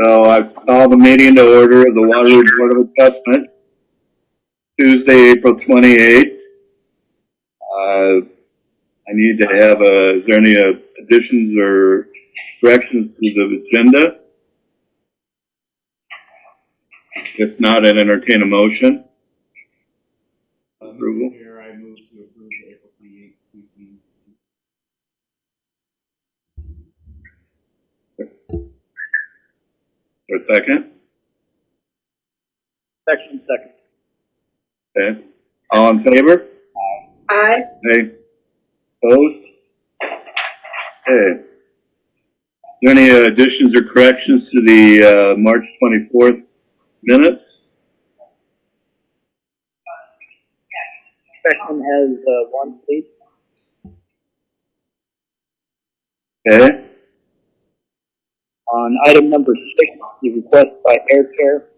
So I call the meeting to order of the Waterloo Board of Adjustment, Tuesday, April 28th. I need to have is there any additions or corrections to the agenda? If not, I'd entertain a motion. Approval. Here, I move to approve the April 28th meeting. For a second? Second. Okay. All in favor? Aye. Aye. Opposed? Okay. Is there any additions or corrections to the March 24th minutes? Section has one, please. Okay. On item number 6, the request by Air Care.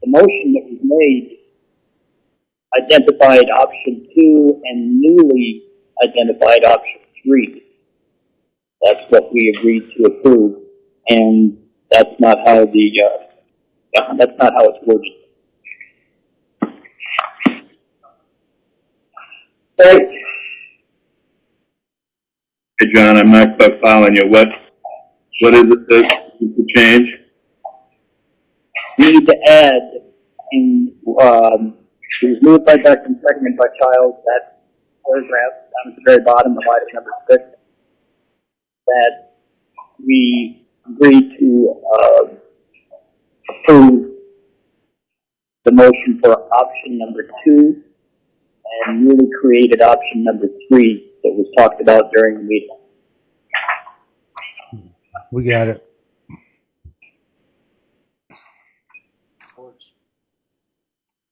The motion that was made identified option 2 and newly identified option 3. That's what we agreed to approve, and that's not how it's worded. Right. Hey, John, I'm not quite following you. What is it that is the change? We need to add in, it was moved by Beck and seconded by Childs, that paragraph down at the very bottom of item number 6, that we agreed to approve the motion for option number 2 and newly created option number 3 that was talked about during the meeting. We got it.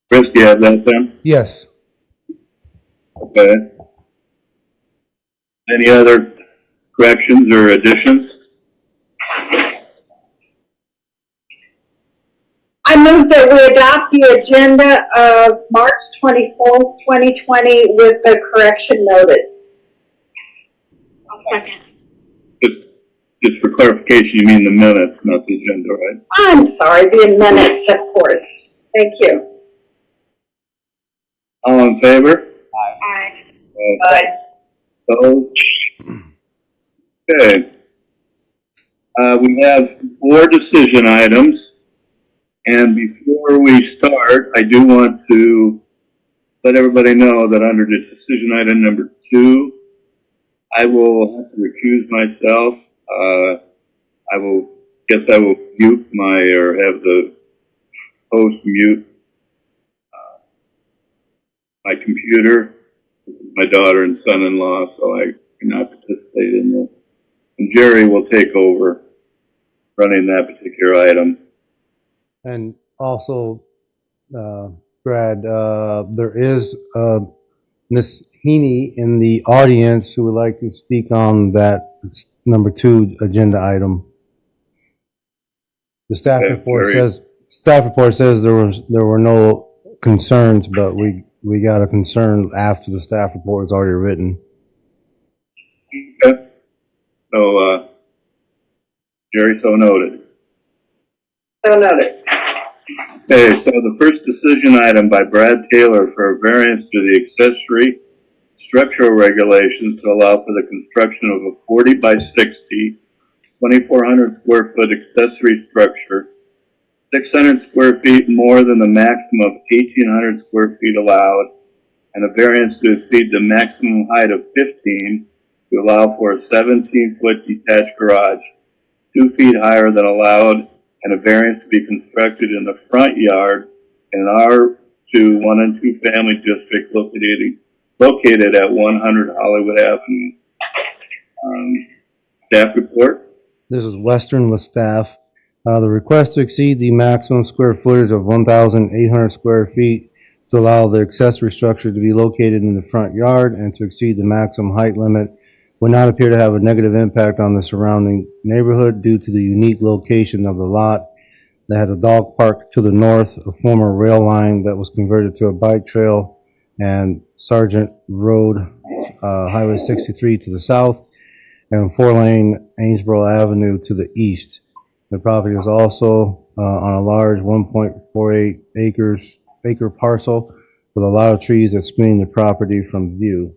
Chris, do you have that then? Yes. Okay. Any other corrections or additions? I move that we adopt the agenda of March 24th, 2020 with the correction noted. I'll second. Just for clarification, you mean the minutes, not the agenda, right? I'm sorry, the minutes, of course. Thank you. All in favor? Aye. Aye. Opposed? Okay. We have 4 decision items. And before we start, I do want to let everybody know that under the decision item number 2, I will have to recuse myself. I will mute or have the host mute my computer, my daughter and son-in-law, so I cannot participate in this. And Jerry will take over running that particular item. And also, Brad, there is Miss Heaney in the audience who would like to speak on that number 2 agenda item. The staff report says there were no concerns, but we got a concern after the staff report was already written. Okay. So, Jerry, so noted. So noted. Okay, so the first decision item by Brad Taylor for a variance to the accessory structural regulations to allow for the construction of a 40 by 60, 2,400 square foot accessory structure, 600 square feet more than the maximum of 1,800 square feet allowed, and a variance to exceed the maximum height of 15 to allow for a 17-foot detached garage, 2 feet higher than allowed, and a variance to be constructed in the front yard in an R2 1 and 2 family district located at 100 Hollywood Avenue. Staff report. This is Western with staff. The request to exceed the maximum square footage of 1,800 square feet to allow the accessory structure to be located in the front yard and to exceed the maximum height limit would not appear to have a negative impact on the surrounding neighborhood due to the unique location of the lot that has a dog park to the north, a former rail line that was converted to a bike trail, and Sargent Road, Highway 63 to the south. and 4-lane Gainsborough Avenue to the east. The property is also on a large 1.48 acre parcel with a lot of trees that screen the property from view.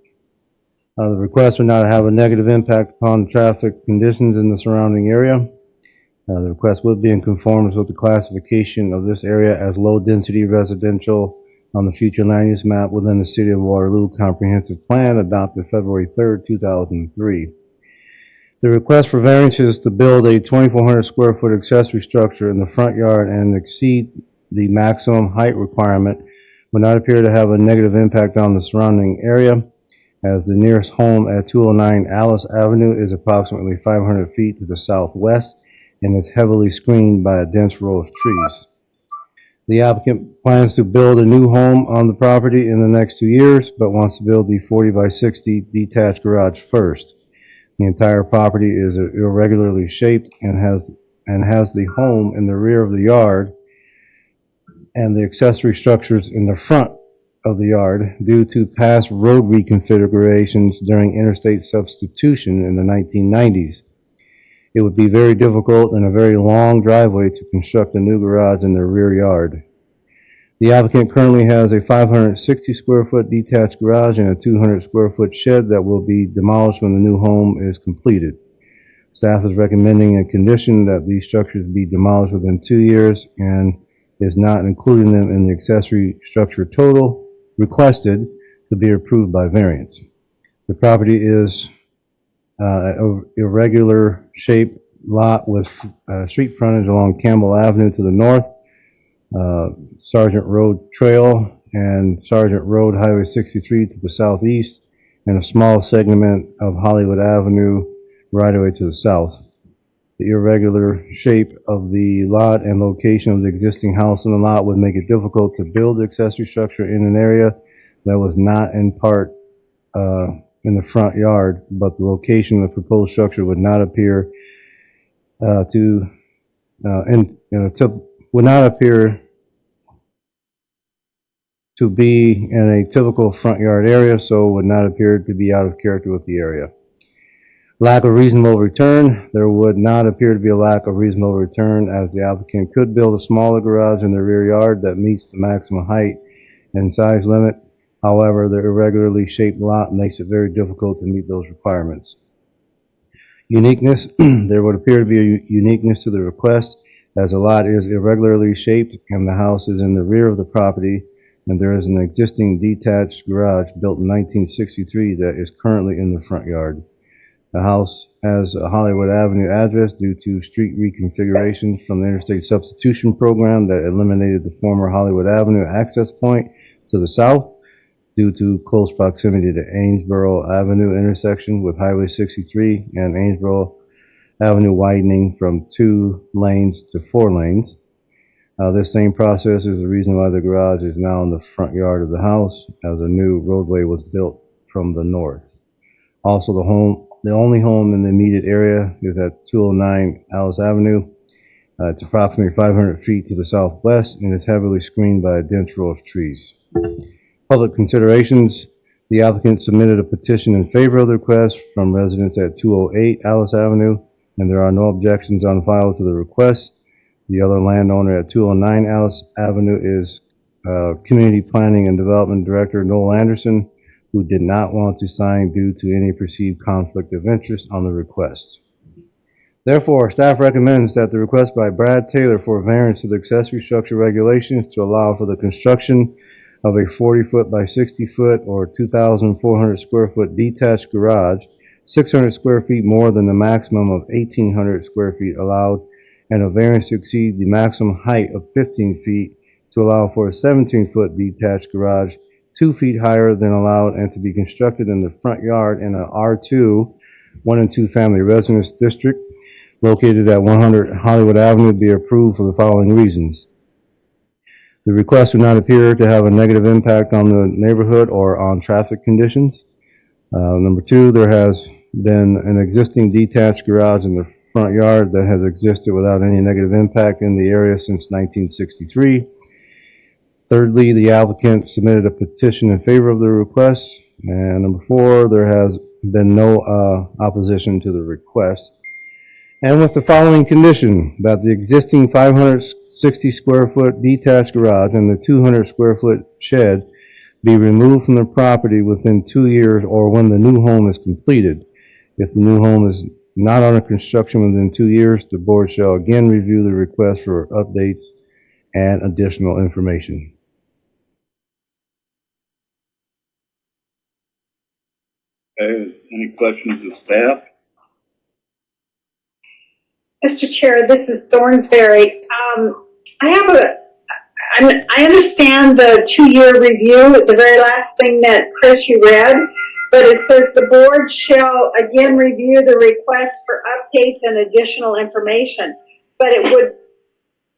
The request would not have a negative impact upon traffic conditions in the surrounding area. The request would be in conformance with the classification of this area as low-density residential on the future land use map within the City of Waterloo Comprehensive Plan adopted February 3rd, 2003. The request for variance is to build a 2,400 square foot accessory structure in the front yard and exceed the maximum height requirement would not appear to have a negative impact on the surrounding area, as the nearest home at 209 Alice Avenue is approximately 500 feet to the southwest and is heavily screened by a dense row of trees. The applicant plans to build a new home on the property in the next 2 years, but wants to build the 40 by 60 detached garage first. The entire property is irregularly shaped and has the home in the rear of the yard and the accessory structures in the front of the yard due to past road reconfigurations during interstate substitution in the 1990s. It would be very difficult and a very long driveway to construct a new garage in the rear yard. The applicant currently has a 560 square foot detached garage and a 200 square foot shed that will be demolished when the new home is completed. Staff is recommending a condition that these structures be demolished within 2 years and is not including them in the accessory structure total requested to be approved by variance. The property is an irregular shaped lot with street frontage along Campbell Avenue to the north, Sergeant Road Trail and Sergeant Road Highway 63 to the southeast, and a small segment of Hollywood Avenue right away to the south. The irregular shape of the lot and location of the existing house in the lot would make it difficult to build the accessory structure in an area that was not in part in the front yard, but the location of the proposed structure would not appear to be in a typical front yard area, so would not appear to be out of character with the area. Lack of reasonable return. There would not appear to be a lack of reasonable return, as the applicant could build a smaller garage in the rear yard that meets the maximum height and size limit. However, the irregularly shaped lot makes it very difficult to meet those requirements. Uniqueness. There would appear to be a uniqueness to the request, as the lot is irregularly shaped and the house is in the rear of the property, and there is an existing detached garage built in 1963 that is currently in the front yard. The house has a Hollywood Avenue address due to street reconfigurations from the interstate substitution program that eliminated the former Hollywood Avenue access point to the south due to close proximity to Gainsborough Avenue intersection with Highway 63 and Gainsborough Avenue widening from 2 lanes to 4 lanes. This same process is the reason why the garage is now in the front yard of the house, as a new roadway was built from the north. Also, the only home in the immediate area is at 209 Alice Avenue. It's approximately 500 feet to the southwest and is heavily screened by a dense row of trees. Public considerations. The applicant submitted a petition in favor of the request from residents at 208 Alice Avenue, and there are no objections on file to the request. The other landowner at 209 Alice Avenue is Community Planning and Development Director Noel Anderson, who did not want to sign due to any perceived conflict of interest on the request. Therefore, staff recommends that the request by Brad Taylor for variance to the accessory structure regulations to allow for the construction of a 40-foot by 60-foot or 2,400 square foot detached garage, 600 square feet more than the maximum of 1,800 square feet allowed, and a variance to exceed the maximum height of 15 feet to allow for a 17-foot detached garage 2 feet higher than allowed and to be constructed in the front yard in a R2, 1 and 2 family residence district located at 100 Hollywood Avenue be approved for the following reasons. The request would not appear to have a negative impact on the neighborhood or on traffic conditions. Number 2, there has been an existing detached garage in the front yard that has existed without any negative impact in the area since 1963. Thirdly, the applicant submitted a petition in favor of the request. And number 4, there has been no opposition to the request. And with the following condition, that the existing 560 square foot detached garage and the 200 square foot shed be removed from the property within 2 years or when the new home is completed. If the new home is not under construction within 2 years, the board shall again review the request for updates and additional information. Okay, any questions of staff? Mr. Chair, this is Thornsberry. I understand the 2-year review, the very last thing that, Chris, you read, but it says the board shall again review the request for updates and additional information. But it would,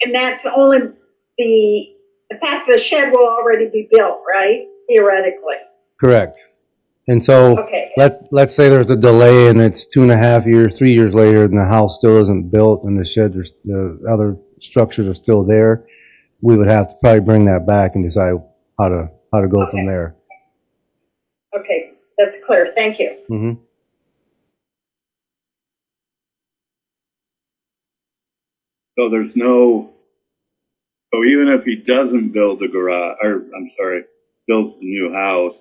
and that's only the fact the shed will already be built, right? Theoretically. Correct. And so Okay. let's say there's a delay and it's 2.5 years, 3 years later, and the house still isn't built and the other structures are still there. We would have to probably bring that back and decide how to go from there. Okay, that's clear. Thank you. Mm-hmm. So there's no, so even if he doesn't build the garage, or I'm sorry, builds the new house,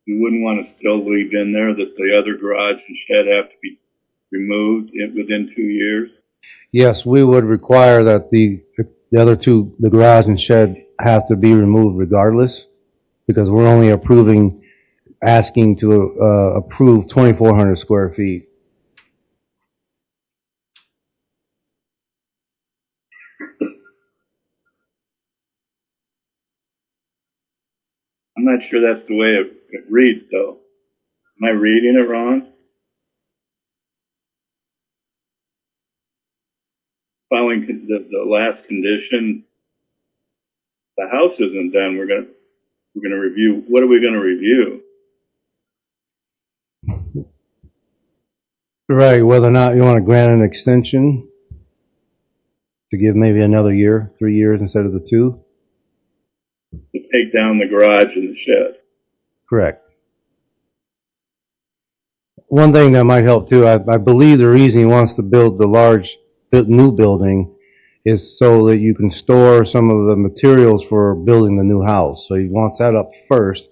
you wouldn't want to still leave in there that the other garage and shed have to be removed within 2 years? Yes, we would require that the other two, the garage and shed, have to be removed regardless, because we're only asking to approve 2,400 square feet. I'm not sure that's the way it reads, though. Am I reading it wrong? Following the last condition, the house isn't done. We're gonna review. What are we gonna review? Right, whether or not you want to grant an extension to give maybe another year, 3 years instead of the 2. To take down the garage and the shed. Correct. One thing that might help too, I believe the reason he wants to build the new building is so that you can store some of the materials for building the new house. So he wants that up first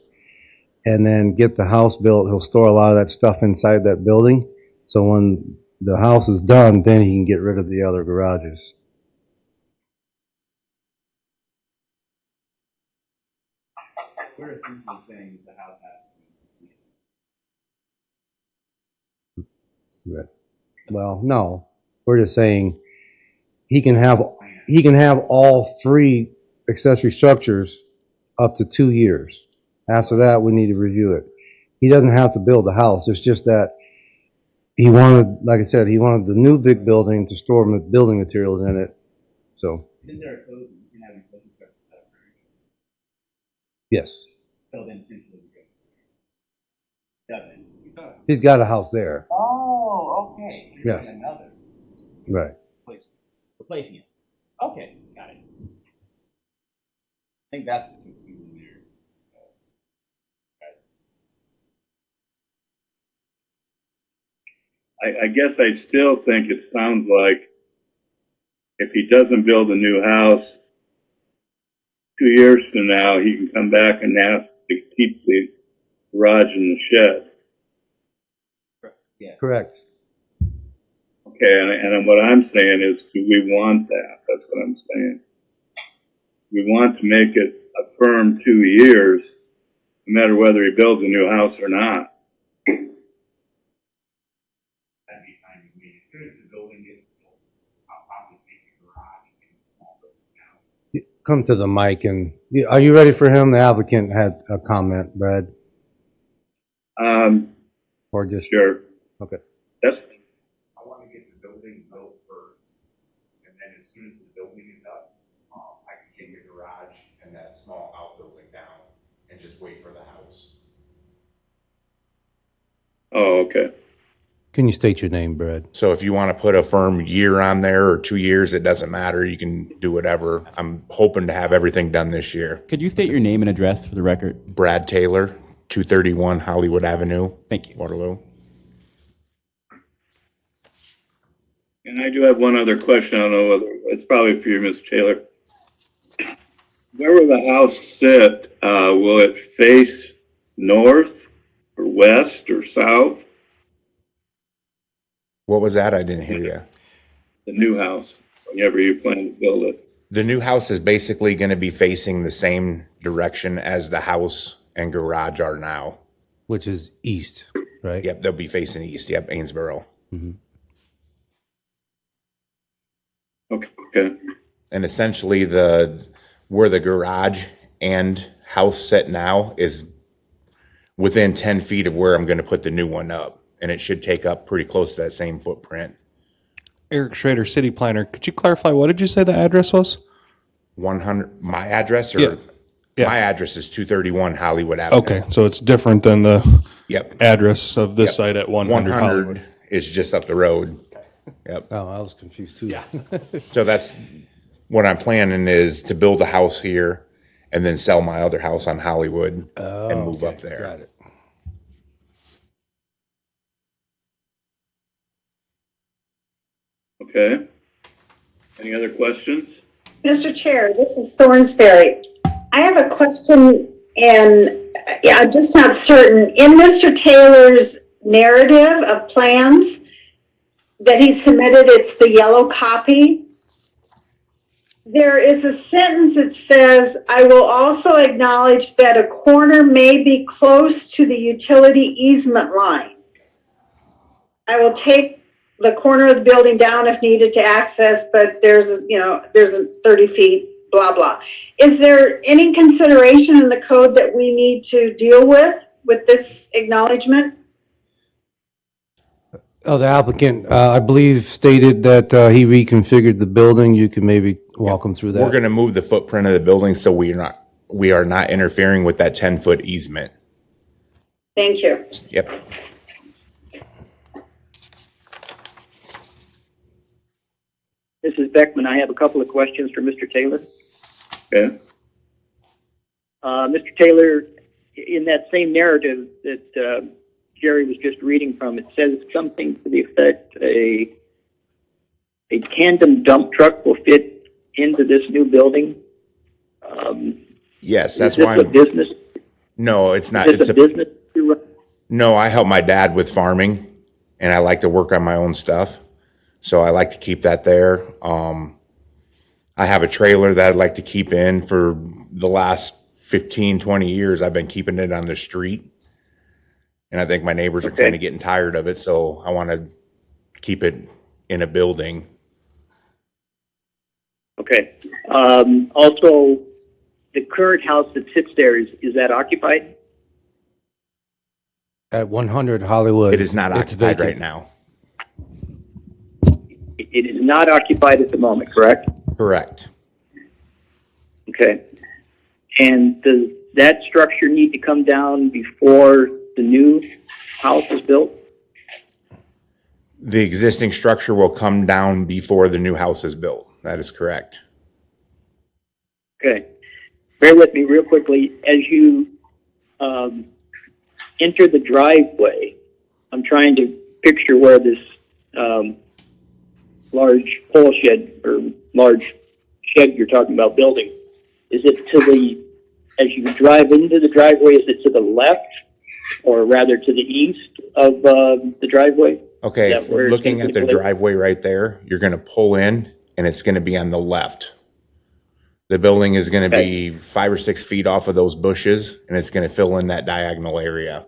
and then get the house built. He'll store a lot of that stuff inside that building. So when the house is done, then he can get rid of the other garages. We're essentially saying the house has to be completed. Right. Well, no, we're just saying he can have all 3 accessory structures up to 2 years. After that, we need to review it. He doesn't have to build the house. It's just that he wanted, like I said, he wanted the new big building to store building materials in it. So, Isn't there a code that you can have in closing structure that yes, so then essentially we go. Doesn't. he's got a house there. Oh, okay. So you're Yeah. doing another Right. replacing it. Okay, got it. I think that's the confusion there. I guess I still think it sounds like if he doesn't build a new house, 2 years from now, he can come back and ask to keep the garage and the shed. Yeah. Correct. Okay, and what I'm saying is, do we want that? That's what I'm saying. We want to make it a firm 2 years, no matter whether he builds a new house or not. That'd be fine with me. As soon as the building gets built, I'll probably take the garage and the small building down. Come to the mic and, are you ready for him? The applicant had a comment, Brad, or just, Sure. okay. That's, I want to get the building built first, and then as soon as the building is up, I can take the garage and that small outbuilding down and just wait for the house. oh, okay. Can you state your name, Brad? So if you want to put a firm year on there or 2 years, it doesn't matter. You can do whatever. I'm hoping to have everything done this year. Could you state your name and address for the record? Brad Taylor, 231 Hollywood Avenue, Thank you. Waterloo. And I do have one other question. I don't know whether, it's probably for you, Ms. Taylor. Where will the house sit? Will it face north or west or south? What was that? I didn't hear you. The new house, whenever you plan to build it. The new house is basically going to be facing the same direction as the house and garage are now. Which is east, right? Yep, they'll be facing east. Yep, Gainsborough. Okay. And essentially where the garage and house sit now is within 10 feet of where I'm going to put the new one up. And it should take up pretty close to that same footprint. Eric Schrader, city planner. Could you clarify, what did you say the address was? 100, my address or Yeah. my address is 231 Hollywood Avenue. Okay, so it's different than the Yep. address of this Yep. site at 100 Hollywood. is just up the road. Yep. Oh, I was confused too. Yeah. So that's what I'm planning is to build a house here and then sell my other house on Hollywood and move up there. Got it. Okay. Any other questions? Mr. Chair, this is Thornsberry. I have a question, and I'm just not certain. In Mr. Taylor's narrative of plans that he submitted, it's the yellow copy. There is a sentence that says, "I will also acknowledge that a corner may be close to the utility easement line. I will take the corner of the building down if needed to access, but there's a 30 feet, blah, blah." Is there any consideration in the code that we need to deal with this acknowledgement? Oh, the applicant, I believe, stated that he reconfigured the building. You can maybe walk him through that. We're going to move the footprint of the building so we are not interfering with that 10-foot easement. Thank you. Yep. This is Beckman. I have a couple of questions for Mr. Taylor. Okay. Mr. Taylor, in that same narrative that Jerry was just reading from, it says something to the effect a tandem dump truck will fit into this new building. Yes, that's is this why a business? No, it's not. Is this It's a business? No, I help my dad with farming and I like to work on my own stuff. So I like to keep that there. I have a trailer that I'd like to keep in for the last 15, 20 years. I've been keeping it on the street. And I think my neighbors are kind of getting tired of it. So I want to keep it in a building. Okay. Also, the current house that sits there, is that occupied? At 100 Hollywood. It is not it's occupied vacant. right now. It is not occupied at the moment, correct? Correct. Okay. And does that structure need to come down before the new house is built? The existing structure will come down before the new house is built. That is correct. Okay. Bear with me real quickly. As you enter the driveway, I'm trying to picture where this large pole shed or large shed you're talking about building. Is it as you drive into the driveway, is it to the left or rather to the east of the driveway? Okay, Is that where it's looking at the typically- driveway right there, you're going to pull in and it's going to be on the left. The building is going to be 5 or 6 feet off of those bushes and it's going to fill in that diagonal area.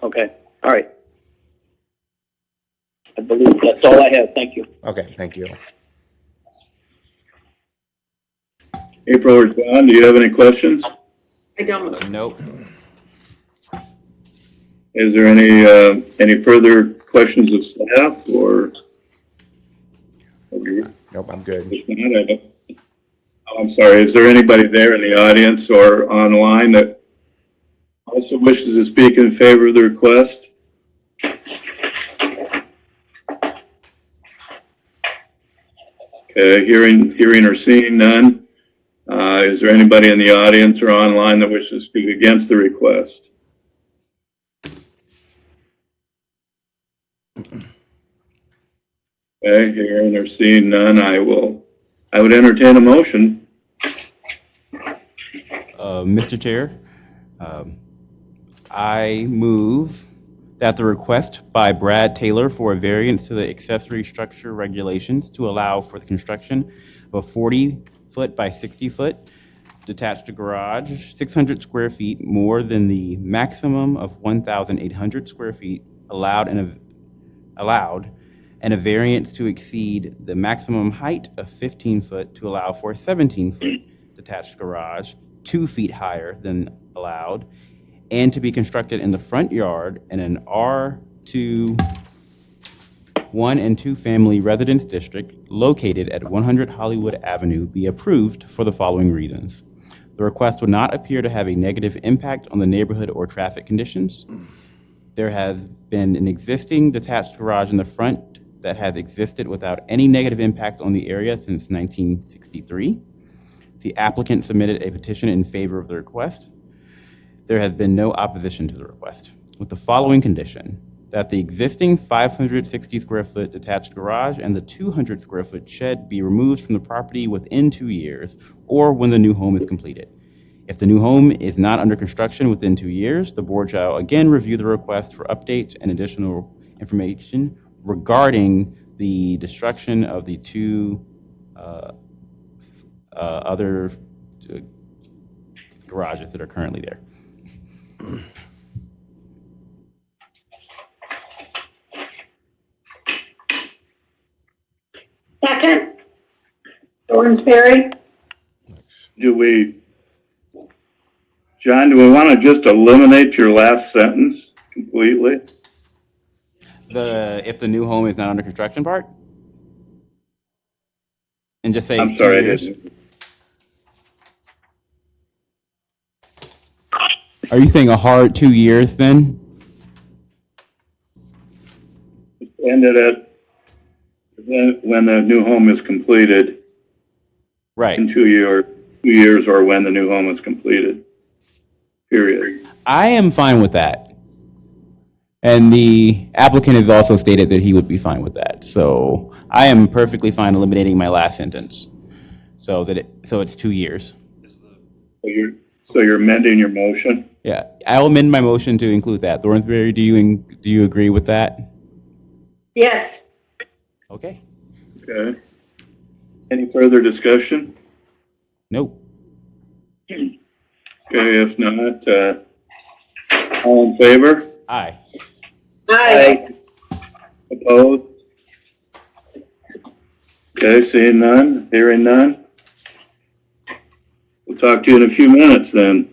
Okay. All right. I believe that's all I have. Thank you. Okay, thank you. April or John, do you have any questions? I don't. Nope. Is there any further questions of staff or? Nope, I'm good. I'm sorry, is there anybody there in the audience or online that also wishes to speak in favor of the request? Okay, hearing or seeing none, Is there anybody in the audience or online that wishes to speak against the request? Okay, hearing or seeing none, I would entertain a motion. Mr. Chair, I move that the request by Brad Taylor for a variance to the accessory structure regulations to allow for the construction of a 40-foot by 60-foot detached garage, 600 square feet more than the maximum of 1,800 square feet allowed, and a variance to exceed the maximum height of 15 foot to allow for a 17-foot detached garage, 2 feet higher than allowed, and to be constructed in the front yard in an R2 1 and 2 family residence district located at 100 Hollywood Avenue be approved for the following reasons. The request would not appear to have a negative impact on the neighborhood or traffic conditions. There has been an existing detached garage in the front that has existed without any negative impact on the area since 1963. The applicant submitted a petition in favor of the request. There has been no opposition to the request, with the following condition: that the existing 560 square foot detached garage and the 200 square foot shed be removed from the property within 2 years or when the new home is completed. If the new home is not under construction within 2 years, the board shall again review the request for updates and additional information regarding the destruction of the two other garages that are currently there. Second, Thornsberry. John, do we want to just eliminate your last sentence completely? If the new home is not under construction part? And just say I'm 2 sorry, I years? didn't. Are you saying a hard 2 years then? Ended at when the new home is completed Right. in 2 years or when the new home is completed. Period. I am fine with that. And the applicant has also stated that he would be fine with that. So I am perfectly fine eliminating my last sentence. So it's 2 years. So you're amending your motion? Yeah, I'll amend my motion to include that. Thornsberry, do you agree with that? Yes. Okay. Okay. Any further discussion? Nope. Okay, if not, all in favor? Aye. Aye. Opposed? Okay, seeing none, hearing none. We'll talk to you in a few minutes then.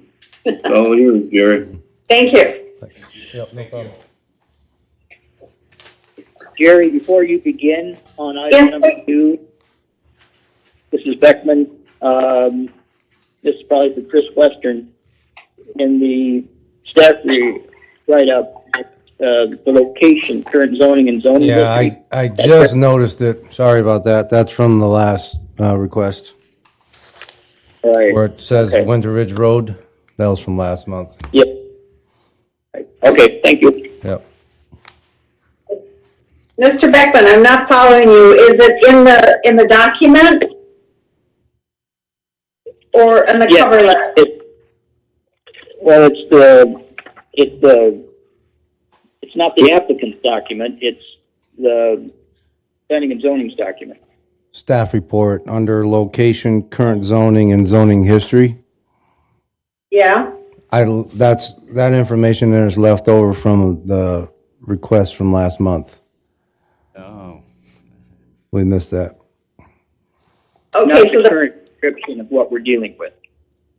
It's all yours, Jerry. Thank you. Yep, no problem. Jerry, before you begin on Yes. item number 2, this is Beckman. This is probably for Chris Western. In the staff write-up, the location, current zoning and zoning Yeah, district. I just noticed it. Sorry about that. That's from the last request Right. where it says Okay. Winter Ridge Road. That was from last month. Yep. Okay, thank you. Yep. Mr. Beckman, I'm not following you. Is it in the document? Or in the Yeah. cover letter? Well, it's not the applicant's document, it's the planning and zoning's document. Staff report under location, current zoning, and zoning history. Yeah? That information there is left over from the request from last month. Oh. We missed that. Not Okay, so the current description of what we're dealing with.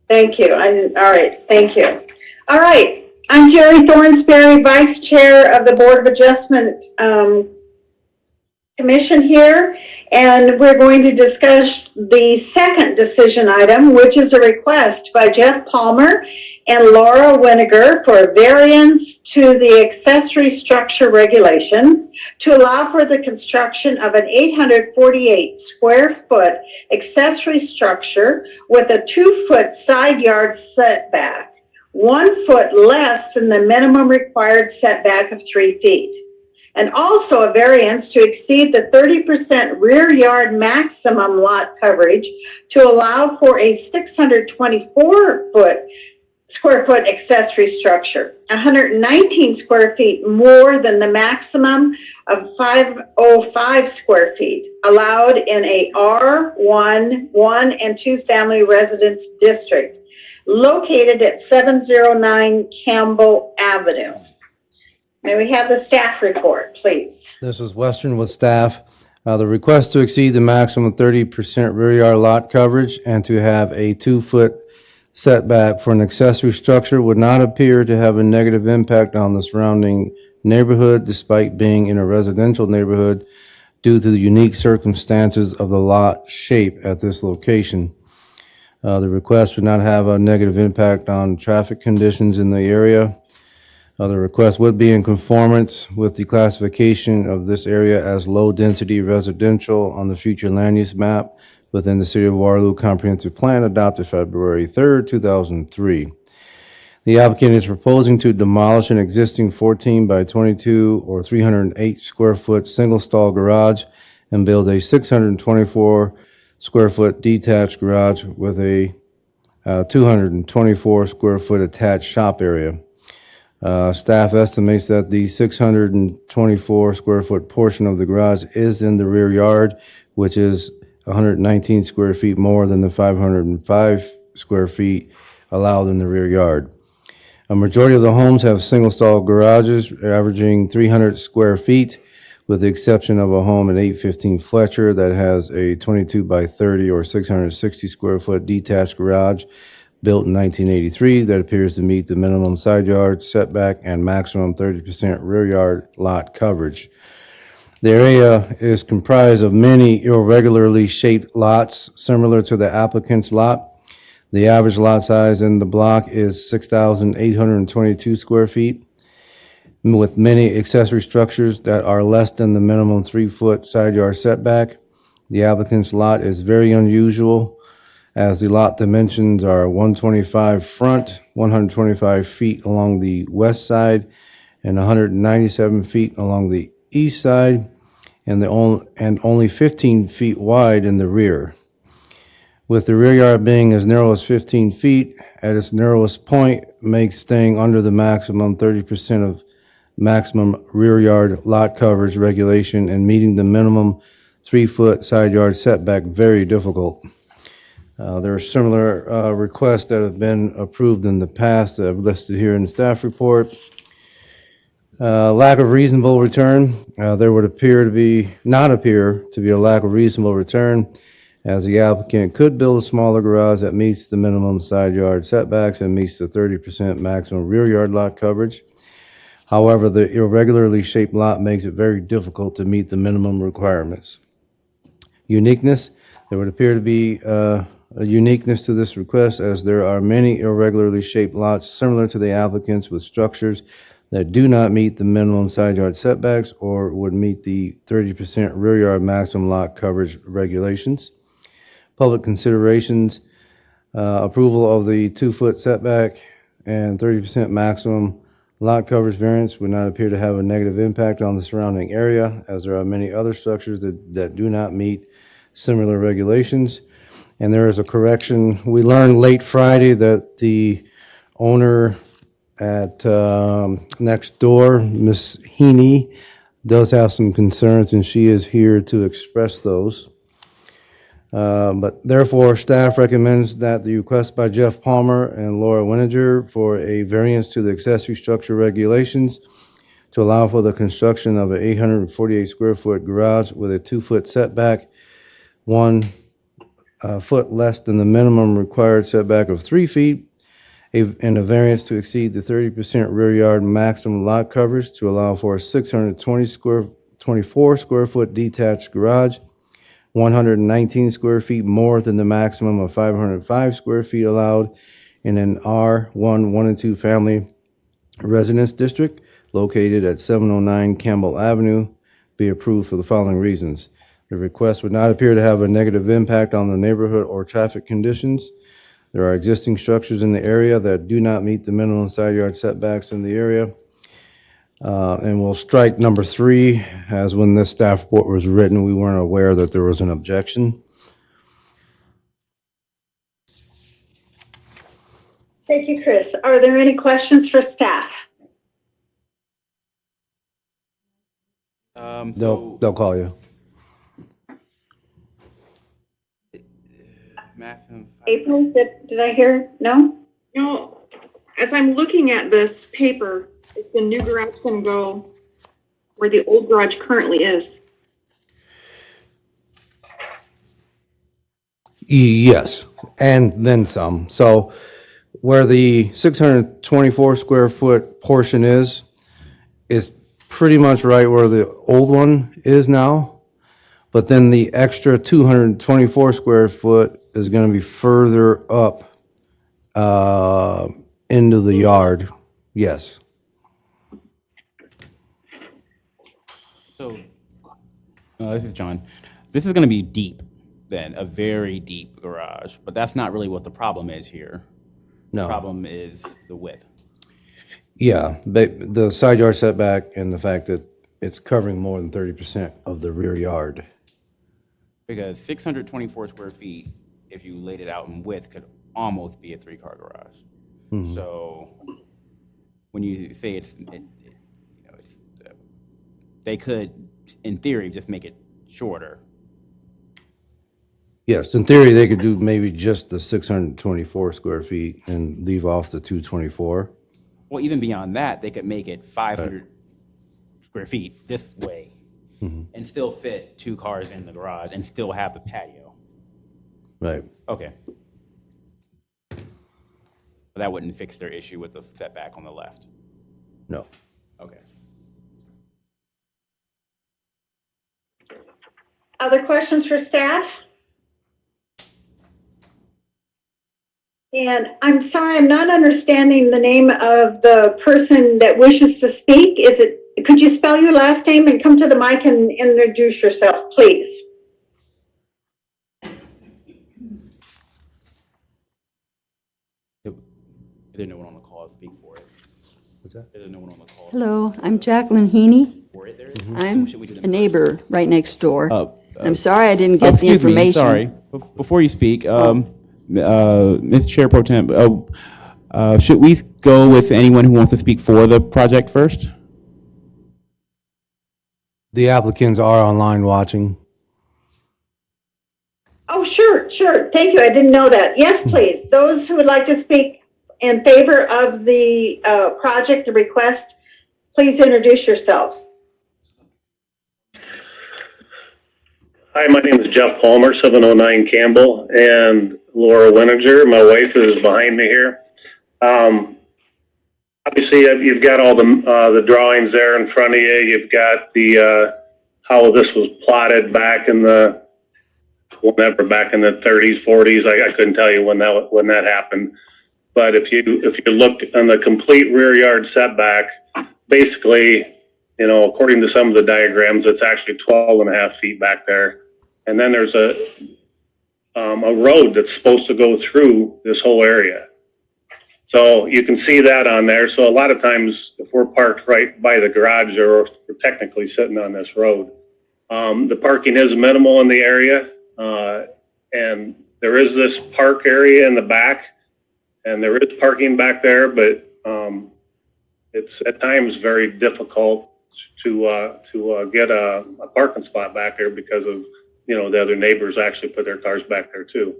thank you. All right, thank you. All right, I'm Jerry Thornsberry, Vice Chair of the Board of Adjustment Commission here, and we're going to discuss the second decision item, which is a request by Jeff Palmer and Laura Winiger for a variance to the accessory structure regulations to allow for the construction of an 848 square foot accessory structure with a 2-foot side yard setback, 1 foot less than the minimum required setback of 3 feet. And also a variance to exceed the 30% rear yard maximum lot coverage to allow for a 624 square foot accessory structure, 119 square feet more than the maximum of 505 square feet allowed in a R1, 1 and 2 family residence district located at 709 Campbell Avenue. May we have the staff report, please? This is Western with staff. The request to exceed the maximum 30% rear yard lot coverage and to have a 2-foot setback for an accessory structure would not appear to have a negative impact on the surrounding neighborhood despite being in a residential neighborhood due to the unique circumstances of the lot shape at this location. The request would not have a negative impact on traffic conditions in the area. The request would be in conformance with the classification of this area as low-density residential on the future land use map within the City of Waterloo Comprehensive Plan adopted February 3rd, 2003. The applicant is proposing to demolish an existing 14 by 22 or 308 square foot single-stall garage and build a 624 square foot detached garage with a 224 square foot attached shop area. Staff estimates that the 624 square foot portion of the garage is in the rear yard, which is 119 square feet more than the 505 square feet allowed in the rear yard. A majority of the homes have single-stall garages averaging 300 square feet, with the exception of a home at 815 Fletcher that has a 22 by 30 or 660 square foot detached garage built in 1983 that appears to meet the minimum side yard setback and maximum 30% rear yard lot coverage. The area is comprised of many irregularly shaped lots similar to the applicant's lot. The average lot size in the block is 6,822 square feet, with many accessory structures that are less than the minimum 3-foot side yard setback. The applicant's lot is very unusual, as the lot dimensions are 125 front, 125 feet along the west side, and 197 feet along the east side, and only 15 feet wide in the rear. With the rear yard being as narrow as 15 feet, at its narrowest point, makes staying under the maximum 30% of maximum rear yard lot coverage regulation and meeting the minimum 3-foot side yard setback very difficult. There are similar requests that have been approved in the past that I've listed here in the staff report. Lack of reasonable return. There would not appear to be a lack of reasonable return, as the applicant could build a smaller garage that meets the minimum side yard setbacks and meets the 30% maximum rear yard lot coverage. However, the irregularly shaped lot makes it very difficult to meet the minimum requirements. Uniqueness. There would appear to be a uniqueness to this request, as there are many irregularly shaped lots similar to the applicants with structures that do not meet the minimum side yard setbacks or would meet the 30% rear yard maximum lot coverage regulations. Public considerations, approval of the 2-foot setback and 30% maximum lot coverage variance would not appear to have a negative impact on the surrounding area, as there are many other structures that do not meet similar regulations. And there is a correction. We learned late Friday that the owner at next door, Miss Heaney, does have some concerns, and she is here to express those. But therefore, staff recommends that the request by Jeff Palmer and Laura Wininger for a variance to the accessory structure regulations to allow for the construction of an 848 square foot garage with a 2-foot setback, 1 foot less than the minimum required setback of 3 feet, and a variance to exceed the 30% rear yard maximum lot coverage to allow for a 624 square foot detached garage, 119 square feet more than the maximum of 505 square feet allowed in an R1, 1 and 2 family Residence District located at 709 Campbell Avenue be approved for the following reasons. The request would not appear to have a negative impact on the neighborhood or traffic conditions. There are existing structures in the area that do not meet the minimum side yard setbacks in the area. And we'll strike number 3, as when this staff report was written, we weren't aware that there was an objection. Thank you, Chris. Are there any questions for staff? They'll call you. Maximum. April, did I hear? No? No, as I'm looking at this paper, is the new garage gonna go where the old garage currently is? Yes, and then some. So where the 624 square foot portion is pretty much right where the old one is now. But then the extra 224 square foot is going to be further up into the yard. Yes. So, this is John. This is going to be deep, then, a very deep garage. But that's not really what the problem is here. The No. problem is the width. Yeah, but the side yard setback and the fact that it's covering more than 30% of the rear yard. Because 624 square feet, if you laid it out in width, could almost be a 3-car garage. So when you say they could, in theory, just make it shorter. Yes, in theory, they could do maybe just the 624 square feet and leave off the 224. Well, even beyond that, they could make it 500 square feet this way and still fit 2 cars in the garage and still have the patio. Right. Okay. But that wouldn't fix their issue with the setback on the left. No. Okay. Other questions for staff? And I'm sorry, I'm not understanding the name of the person that wishes to speak. Could you spell your last name and come to the mic and introduce yourself, please? Is there no one on the call to speak for it? What's that? Is there no one on the call Hello, I'm Jacqueline Heaney. for it there? I'm Should we do that? a neighbor right next door. I'm sorry I didn't Oh, get the excuse me, information. sorry. Before you speak, Ms. Chair Pro Tem, should we go with anyone who wants to speak for the project first? The applicants are online watching. Oh, sure. Thank you. I didn't know that. Yes, please. Those who would like to speak in favor of the project, the request, please introduce yourselves. Hi, my name is Jeff Palmer, 709 Campbell, and Laura Wininger, my wife, is behind me here. Obviously, you've got all the drawings there in front of you. You've got the how this was plotted back in the 30s, 40s. I couldn't tell you when that happened. But if you looked on the complete rear yard setback, basically, according to some of the diagrams, it's actually 12 and a half feet back there. And then there's a road that's supposed to go through this whole area. So you can see that on there. So a lot of times, if we're parked right by the garage, or we're technically sitting on this road, the parking is minimal in the area. And there is this park area in the back, and there is parking back there, but it's at times very difficult to get a parking spot back there because of the other neighbors actually put their cars back there too.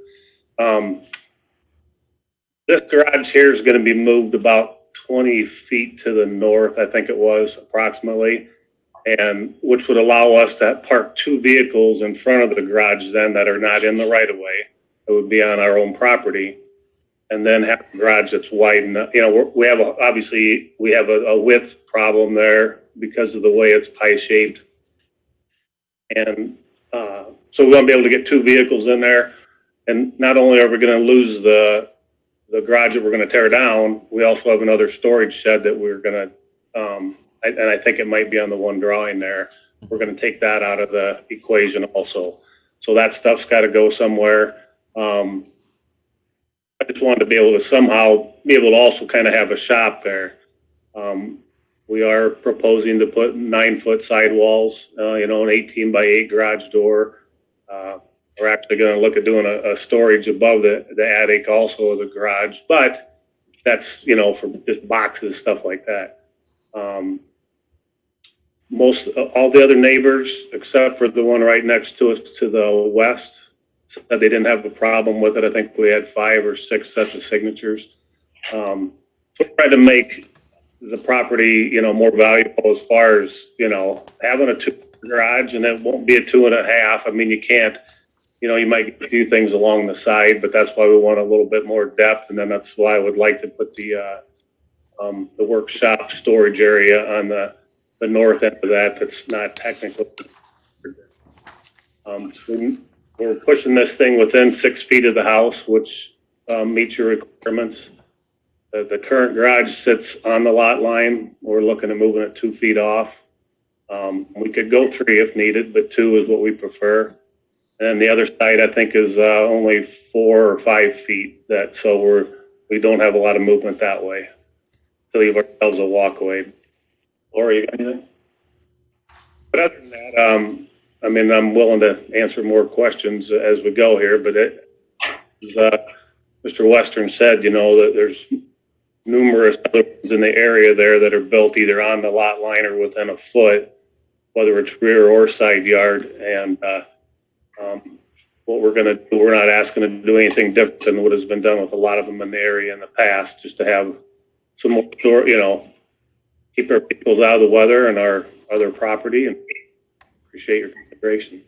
This garage here is going to be moved about 20 feet to the north, I think it was approximately, and which would allow us to park 2 vehicles in front of the garage then that are not in the right of way. It would be on our own property, and then have a garage that's wide enough. We have a width problem there because of the way it's pie shaped, and so we're going to be able to get 2 vehicles in there. And not only are we going to lose the the garage that we're gonna tear down, we also have another storage shed that we're gonna, and I think it might be on the one drawing there. We're gonna take that out of the equation also. So that stuff's gotta go somewhere. I just wanted to be able to somehow be able to also kind of have a shop there. We are proposing to put 9-foot sidewalls, an 18 by 8 garage door. We're actually going to look at doing a storage above the attic also as a garage, but that's, for just boxes, stuff like that. All the other neighbors, except for the one right next to us to the west, said they didn't have a problem with it. I think we had 5 or 6 sets of signatures. So tried to make the property, more valuable as far as, having a 2 garage, and it won't be a 2.5. I mean, you can't, you might get a few things along the side, but that's why we want a little bit more depth. And then that's why I would like to put the workshop storage area on the north end of that. That's not technically. We're pushing this thing within 6 feet of the house, which meets your requirements. The current garage sits on the lot line. We're looking at moving it 2 feet off. We could go 3 if needed, but 2 is what we prefer. And the other side, I think, is only 4 or 5 feet. So we don't have a lot of movement that way. To leave ourselves a walkway. Laura, you got anything? But other than that, I'm willing to answer more questions as we go here, but as Mr. Western said, that there's numerous other ones in the area there that are built either on the lot line or within a foot, whether it's rear or side yard. And what we're going to do, we're not asking to do anything different than what has been done with a lot of them in the area in the past, just to have some more, keep our vehicles out of the weather and our other property, and appreciate your consideration.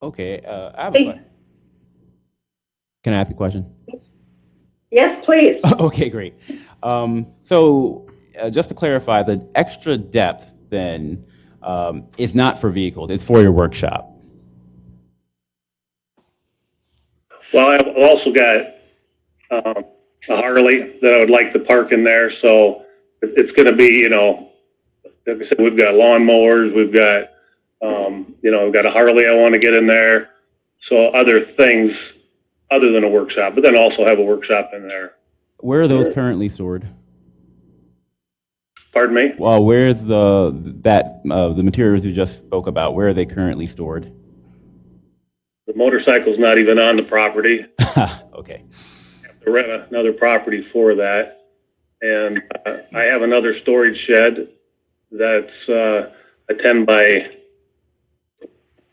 Okay, I have a question. Can I ask a question? Yes, please. Okay, great. So just to clarify, the extra depth then is not for vehicles, it's for your workshop. Well, I've also got a Harley that I would like to park in there, so it's going to be, like I said, we've got lawnmowers, we've got, we've got a Harley I want to get in there, so other things other than a workshop, but then also have a workshop in there. Where are those currently stored? Pardon me? Well, where's the materials you just spoke about? Where are they currently stored? The motorcycle's not even on the property. Okay. I have to rent another property for that. And I have another storage shed that's a 10 by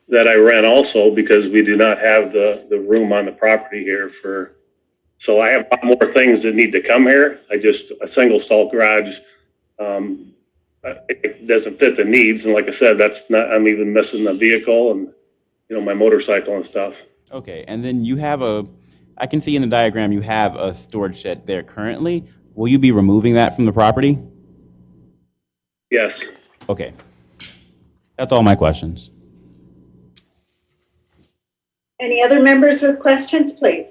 that I rent also because we do not have the room on the property here so I have a lot more things that need to come here. A single stall garage, it doesn't fit the needs. And like I said, I'm even missing the vehicle and, my motorcycle and stuff. Okay. And then you have I can see in the diagram, you have a storage shed there currently. Will you be removing that from the property? Yes. Okay. That's all my questions. Any other members with questions, please?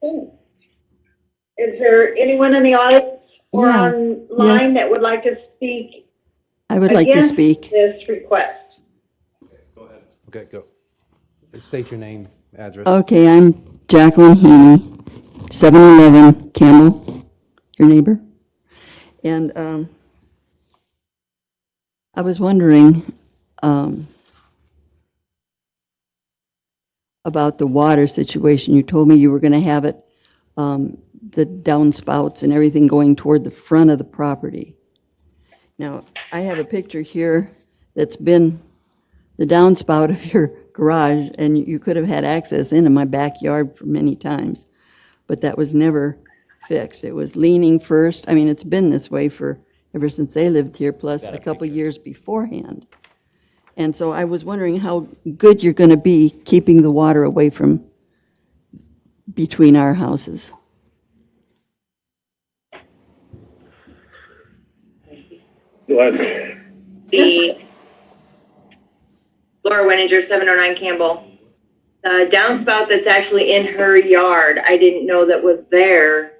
Okay. Is there anyone in the audience or Yeah. online Yes. that would like to speak I would like to against speak. this request? Okay, go. State your name, address. Okay, I'm Jacqueline Heaney, 711 Camel, your neighbor. And I was wondering about the water situation. You told me you were going to have it, the downspouts and everything going toward the front of the property. Now, I have a picture here that's been the downspout of your garage, and you could have had access into my backyard for many times, but that was never fixed. It was leaning first. I mean, it's been this way ever since they lived here, plus a couple years beforehand. And so I was wondering how good you're going to be keeping the water away from between our houses. Go ahead. The Laura Wenninger, 709 Campbell. The downspout that's actually in her yard, I didn't know that was there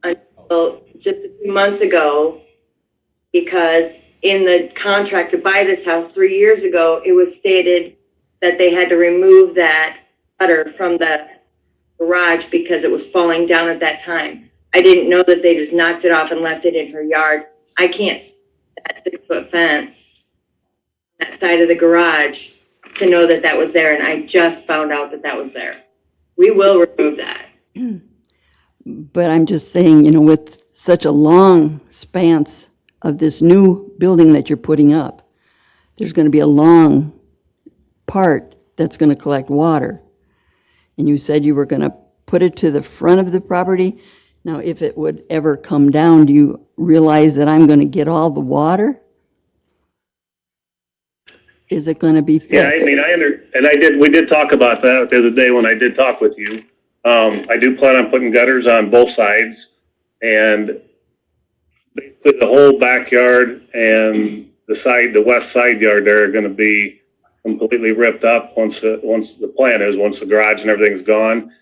until just a few months ago, because in the contract to buy this house 3 years ago, it was stated that they had to remove that gutter from the garage because it was falling down at that time. I didn't know that they just knocked it off and left it in her yard. I can't see that 6-foot fence that side of the garage to know that that was there, and I just found out that that was there. We will remove that. But I'm just saying, you know, with such a long span of this new building that you're putting up, there's going to be a long part that's going to collect water. And you said you were going to put it to the front of the property. Now, if it would ever come down, do you realize that I'm going to get all the water? Is it going to be fixed? Yeah, I mean, we did talk about that the other day when I did talk with you. I do plan on putting gutters on both sides, and basically the whole backyard and the west side yard there are gonna be completely ripped up once the garage and everything's gone.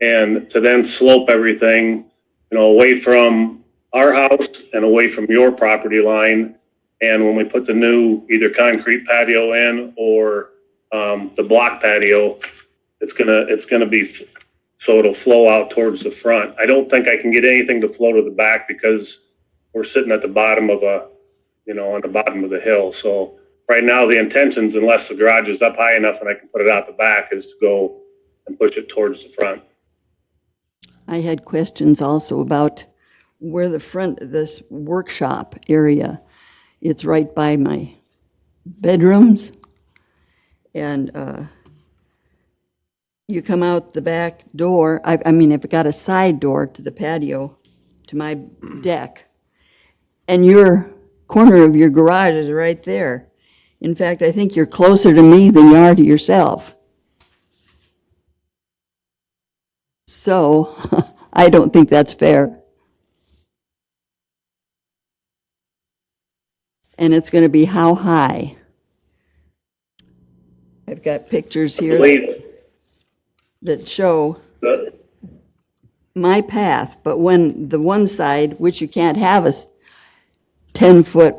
And to then slope everything, away from our house and away from your property line. And when we put the new either concrete patio in or the block patio, it's gonna be so it'll flow out towards the front. I don't think I can get anything to flow to the back because we're sitting at the bottom of on the bottom of the hill. So right now the intentions, unless the garage is up high enough and I can put it out the back, is to go and push it towards the front. I had questions also about where the front, this workshop area, it's right by my bedrooms. And you come out the back door, I mean, I've got a side door to the patio, to my deck, and your corner of your garage is right there. In fact, I think you're closer to me than you are to yourself. So, I don't think that's fair. And it's going to be how high? I've got pictures here that show my path, but when the one side, which you can't have a 10-foot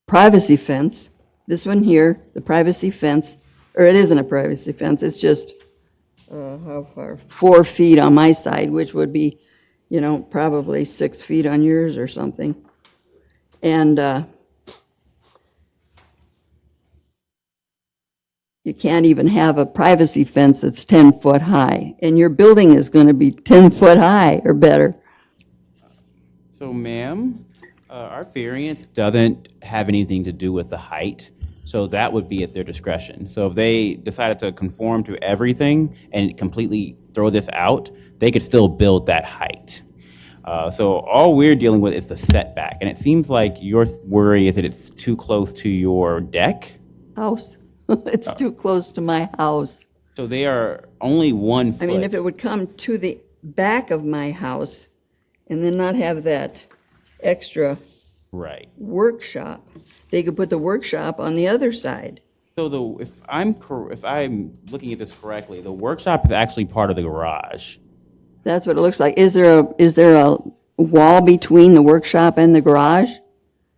privacy fence, this one here, the privacy fence, or it isn't a privacy fence, it's just, how far? 4 feet on my side, which would be, probably 6 feet on yours or something. And you can't even have a privacy fence that's 10 foot high, and your building is going to be 10 foot high or better. So, ma'am, our variance doesn't have anything to do with the height, so that would be at their discretion. So if they decided to conform to everything and completely throw this out, they could still build that height. So all we're dealing with is the setback, and it seems like your worry is that it's too close to your deck. House. It's too close to my house. So they are only 1 foot. I mean, if it would come to the back of my house and then not have that extra Right. workshop, they could put the workshop on the other side. So if I'm looking at this correctly, the workshop is actually part of the garage. That's what it looks like. Is there a wall between the workshop and the garage?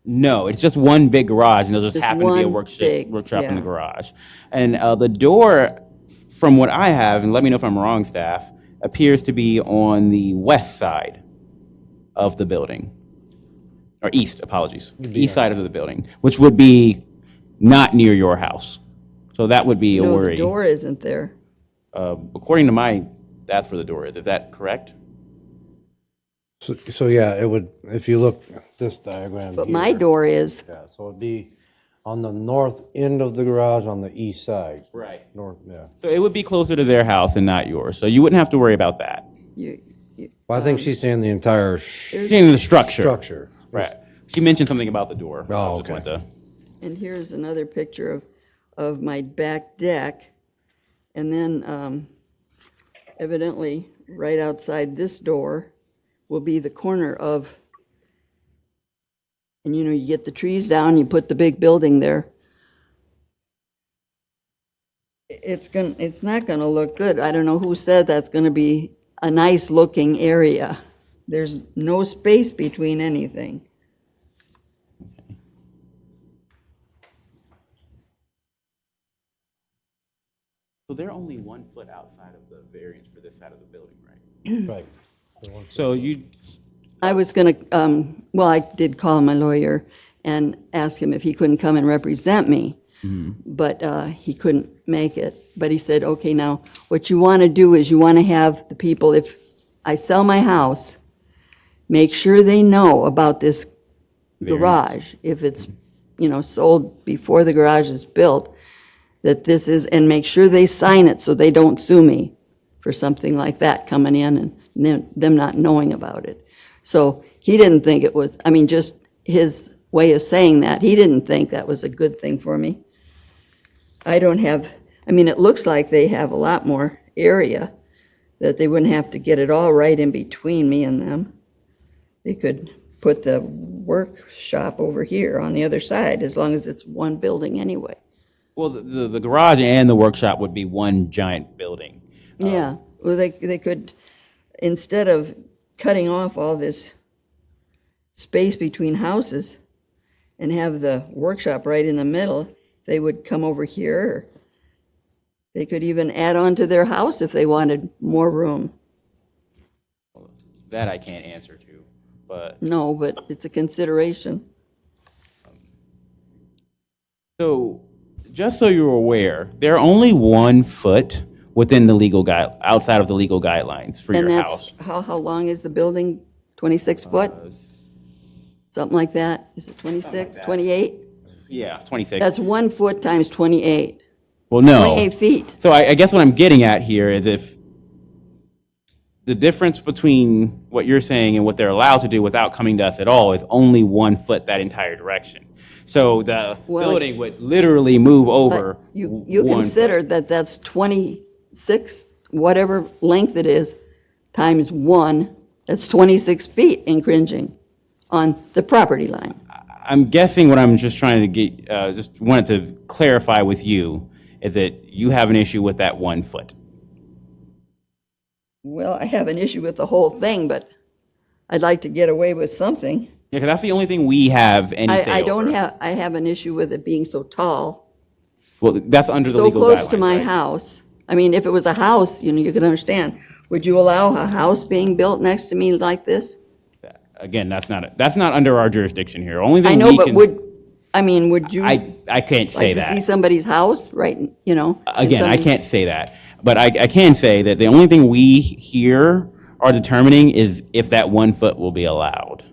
No, it's just one big garage, and there'll just happen to be a one big, workshop in the yeah. garage. And the door, from what I have, and let me know if I'm wrong, staff, appears to be on the west side of the building. Or east, apologies. East side of the building, which would be not near your house. So that would be a No, worry. the door isn't there. According to that's where the door is. Is that correct? So yeah, it would, if you look at this diagram But here, my door is, yeah, so it'd be on the north end of the garage on the east side. Right. North, yeah. So it would be closer to their house and not yours. So you wouldn't have to worry about that. Well, I think she's saying the entire In the structure. structure. Right. She mentioned something about the door. Oh, I just wanted to- and here's another picture of my back deck. And then evidently, right outside this door will be the corner of And, you get the trees down, you put the big building there. It's not gonna look good. I don't know who said that's gonna be a nice looking area. There's no space between anything. So they're only 1 foot outside of the variance for this side of the building, right? Right. So you, I was gonna, well, I did call my lawyer and ask him if he couldn't come and represent me, but he couldn't make it. But he said, okay, now, what you want to do is you want to have the people, if I sell my house, make sure they know about this garage. If it's, sold before the garage is built, that this is, and make sure they sign it so they don't sue me for something like that coming in and them not knowing about it. So he didn't think it was, just his way of saying that, he didn't think that was a good thing for me. I don't have, it looks like they have a lot more area, that they wouldn't have to get it all right in between me and them. They could put the workshop over here on the other side, as long as it's one building anyway. well, the garage and the workshop would be one giant building. Yeah, well, they could, instead of cutting off all this space between houses and have the workshop right in the middle, they would come over here. They could even add on to their house if they wanted more room. That I can't answer to, but. No, but it's a consideration. So, just so you're aware, they're only 1 foot within the legal outside of the legal guidelines for And your that's, house. how long is the building? 26 foot? Something like that? Is it 26, 28? Yeah, 26. That's 1 foot times 28. Well, no. 28 feet. So I guess what I'm getting at here is if the difference between what you're saying and what they're allowed to do without coming to us at all is only 1 foot that entire direction. So the Well, building would literally move over. But you 1 foot. consider that that's 26, whatever length it is, times 1, that's 26 feet encroaching on the property line. I'm guessing what I'm just trying to get, just wanted to clarify with you is that you have an issue with that 1 foot. Well, I have an issue with the whole thing, but I'd like to get away with something. Yeah, because that's the only thing we have any say I don't over. I have an issue with it being so tall, Well, that's under the so legal close to guidelines, my right? house. If it was a house, you can understand. Would you allow a house being built next to me like this? Again, that's not under our jurisdiction here. Only thing I know, we but can, would you I can't say like to that. see somebody's house, right, in Again, I some- can't say that. But I can say that the only thing we here are determining is if that 1 foot will be allowed.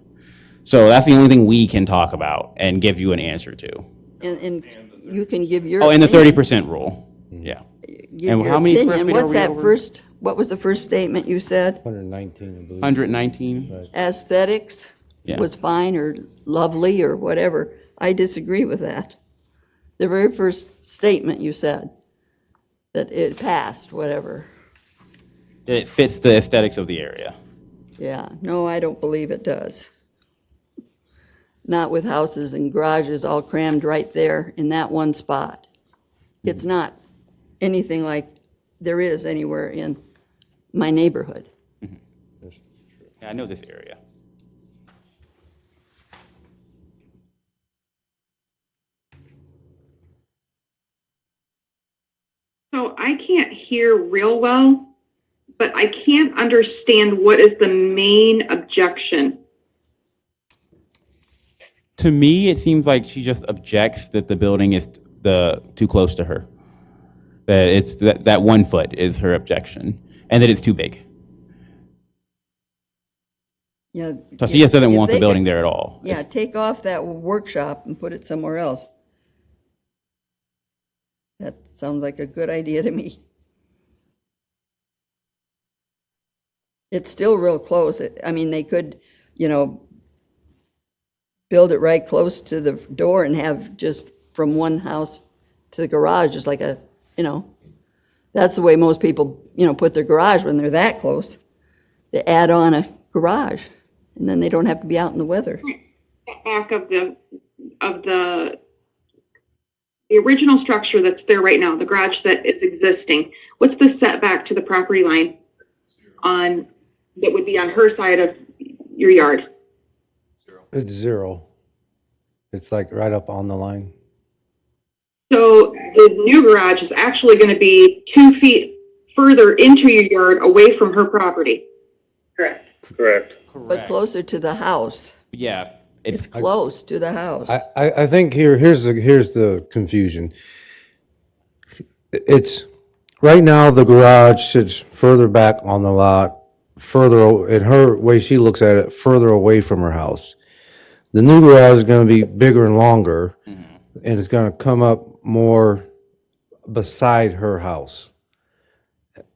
So that's the only thing we can talk about and give you an answer to. And you can give your. Oh, and the opinion. 30% rule. Yeah. Give and your how many square opinion. feet are What's we that over? first, what was the first statement you said? 119, I believe. 119? Aesthetics Yeah. was fine or lovely or whatever. I disagree with that. The very first statement you said, that it passed, whatever. It fits the aesthetics of the area. Yeah, no, I don't believe it does. Not with houses and garages all crammed right there in that one spot. It's not anything like there is anywhere in my neighborhood. Yeah, I know this area. So I can't hear real well, but I can't understand what is the main objection. To me, it seems like she just objects that the building is too close to her. That it's that 1 foot is her objection, and that it's too big. Yeah. So she just doesn't if want the they building could- there at all. Yeah, take off that workshop and put it somewhere else. That sounds like a good idea to me. It's still real close. They could, build it right close to the door and have just from one house to the garage, just like that's the way most people, put their garage when they're that close. They add on a garage, and then they don't have to be out in the weather. setback of the original structure that's there right now, the garage that is existing, what's the setback to the property line that would be on her side of your yard? It's 0. It's like right up on the line. So the new garage is actually going to be 2 feet further into your yard away from her property. Correct. Correct. But closer to the house. Yeah, It's close to the house. I think here's the confusion. It's right now the garage sits further back on the lot, in her way she looks at it, further away from her house. The new garage is going to be bigger and longer, and it's going to come up more beside her house.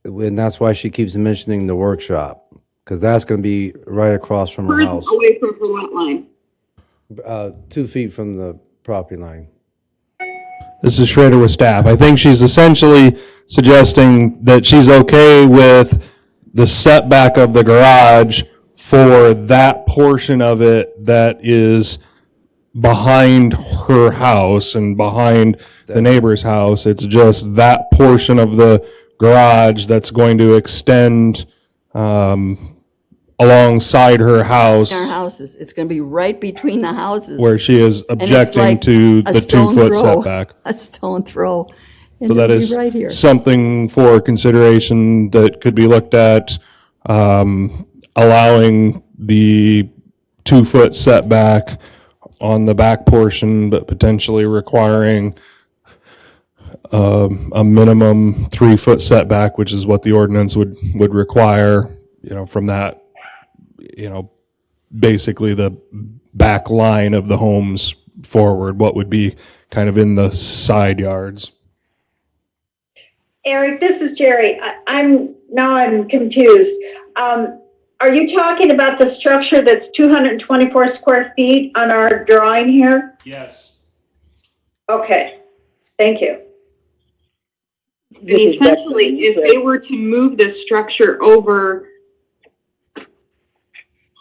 And that's why she keeps mentioning the workshop, because that's going to be right across from her house, Away from her lot line. 2 feet from the property line. This is Schrader with staff. I think she's essentially suggesting that she's okay with the setback of the garage for that portion of it that is behind her house and behind the neighbor's house. It's just that portion of the garage that's going to extend alongside her house, Our houses, it's going to be right between the houses. where she is And it's objecting like to a the stone 2 foot throw. setback. A stone throw. And So that it'll be is right here. something for consideration that could be looked at, allowing the 2 foot setback on the back portion, but potentially requiring a minimum 3 foot setback, which is what the ordinance would require, from that, basically the back line of the homes forward, what would be kind of in the side yards. Eric, this is Jerry. I'm confused. Are you talking about the structure that's 224 square feet on our drawing here? Yes. Okay, thank you. And essentially, if they were to move this structure over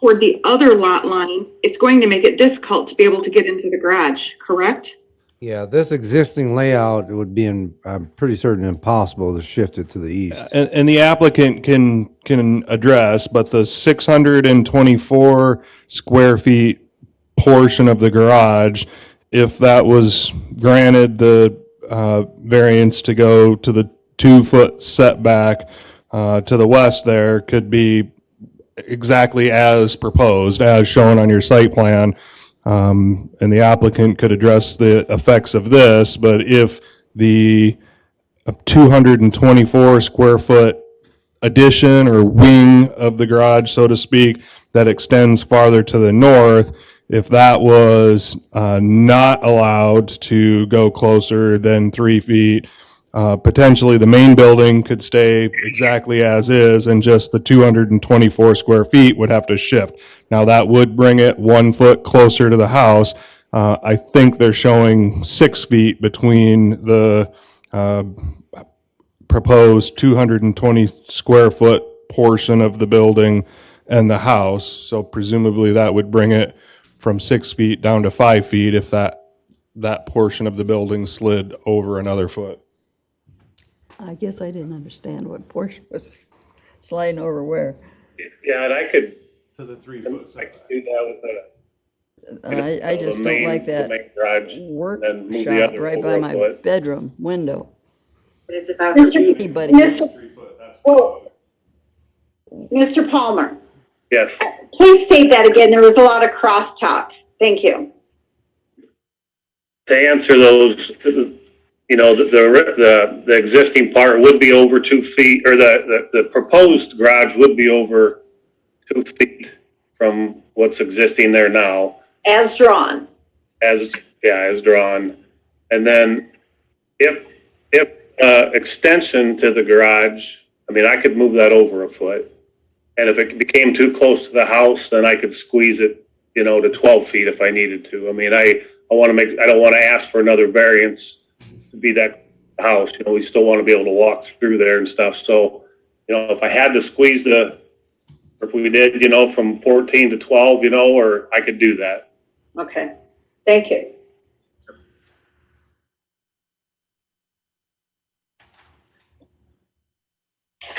toward the other lot line, it's going to make it difficult to be able to get into the garage, correct? Yeah, this existing layout would be, I'm pretty certain, impossible to shift it to the east. And the applicant can address, but the 624 square feet portion of the garage, if that was granted the variance to go to the 2 foot setback to the west there, could be exactly as proposed, as shown on your site plan. And the applicant could address the effects of this, but if the 224 square foot addition or wing of the garage, so to speak, that extends farther to the north, if that was not allowed to go closer than 3 feet, potentially the main building could stay exactly as is, and just the 224 square feet would have to shift. Now, that would bring it 1 foot closer to the house. I think they're showing 6 feet between the proposed 220 square foot portion of the building and the house. So presumably that would bring it from 6 feet down to 5 feet if that portion of the building slid over another foot. I guess I didn't understand what portion was sliding over where. Yeah, and I could To the 3 foot setback. do that with I just the don't main- like that the main garage, and then move the workshop other right over by a my foot. bedroom window. But it's about her being Anybody. Whoa. Mr. Palmer, Yes. please state that again. There was a lot of crosstalk. Thank you. To answer those, the existing part would be over 2 feet, or the proposed garage would be over 2 feet from what's existing there now, As drawn. as drawn. And then if extension to the garage, I could move that over a foot. And if it became too close to the house, then I could squeeze it, to 12 feet if I needed to. I don't want to ask for another variance to be that house. We still want to be able to walk through there and stuff. So, if I had to squeeze or if we did, from 14 to 12, or I could do that. Okay, thank you.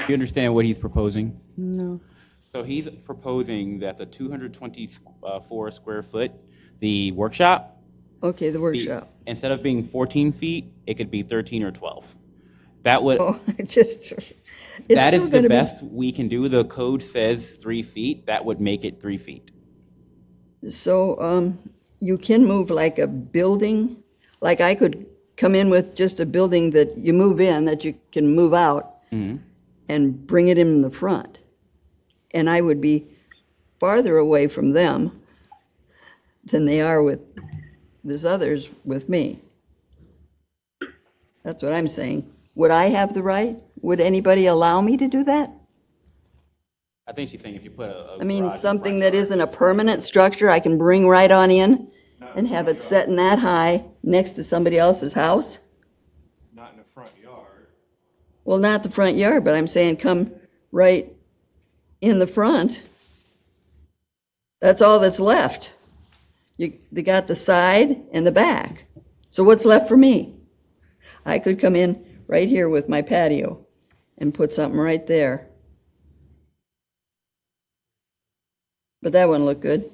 You understand what he's proposing? No. So he's proposing that the 224 square foot, the workshop, Okay, the be- workshop. instead of being 14 feet, it could be 13 or 12. That would, Oh, it just, it's that still is the gonna be, best we can do. The code says 3 feet. That would make it 3 feet. so, you can move like a building, like I could come in with just a building that you move in, that you can move out and bring it in the front. And I would be farther away from them than they are with this others with me. That's what I'm saying. Would I have the right? Would anybody allow me to do that? I think she's saying if you put a I mean, garage in something front that yard. isn't a permanent structure, I can bring right on in and have it setting that high next to somebody else's house? Not in the front yard. Well, not the front yard, but I'm saying come right in the front. That's all that's left. They got the side and the back. So what's left for me? I could come in right here with my patio and put something right there. But that wouldn't look good,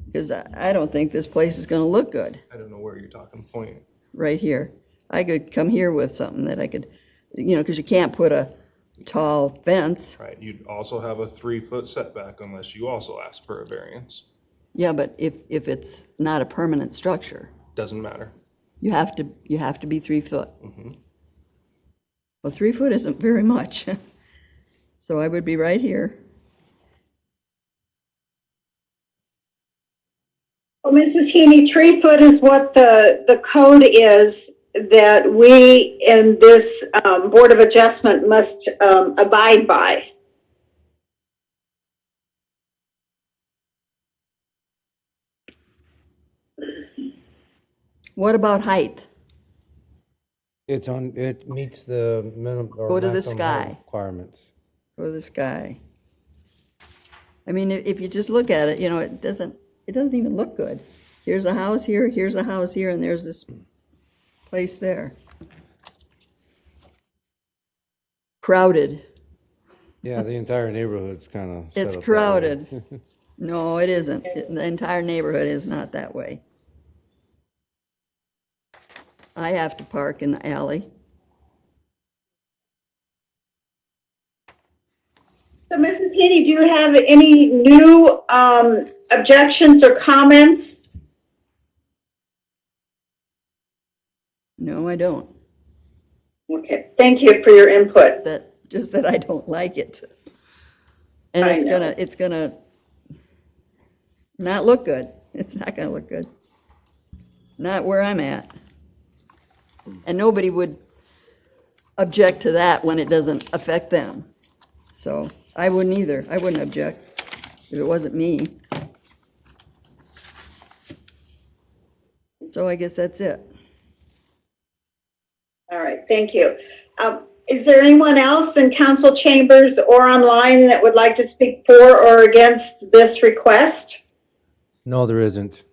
because I don't think this place is gonna look good I don't know where you're talking point. right here. I could come here with something that I could, because you can't put a tall fence. Right, you'd also have a 3-foot setback unless you also ask for a variance. Yeah, but if it's not a permanent structure, Doesn't matter. you have to be 3 foot. Well, 3 foot isn't very much. So I would be right here. Well, Mrs. Heaney, 3 foot is what the code is that we in this Board of Adjustment must abide by. What about height? It meets the minimum or Go to the maximum height sky. requirements. Go to the sky. I mean, if you just look at it, it doesn't even look good. Here's a house here, here's a house here, and there's this place there. Crowded. Yeah, the entire neighborhood's kind of. It's crowded. No, it isn't. The entire neighborhood is not that way. I have to park in the alley. So, Mrs. Heaney, do you have any new objections or comments? No, I don't. Okay, thank you for your input. Just that I don't like it. And I know. it's gonna not look good. It's not gonna look good. Not where I'm at. And nobody would object to that when it doesn't affect them. So I wouldn't either. I wouldn't object if it wasn't me. So I guess that's it. All right, thank you. Is there anyone else in council chambers or online that would like to speak for or against this request? No, there isn't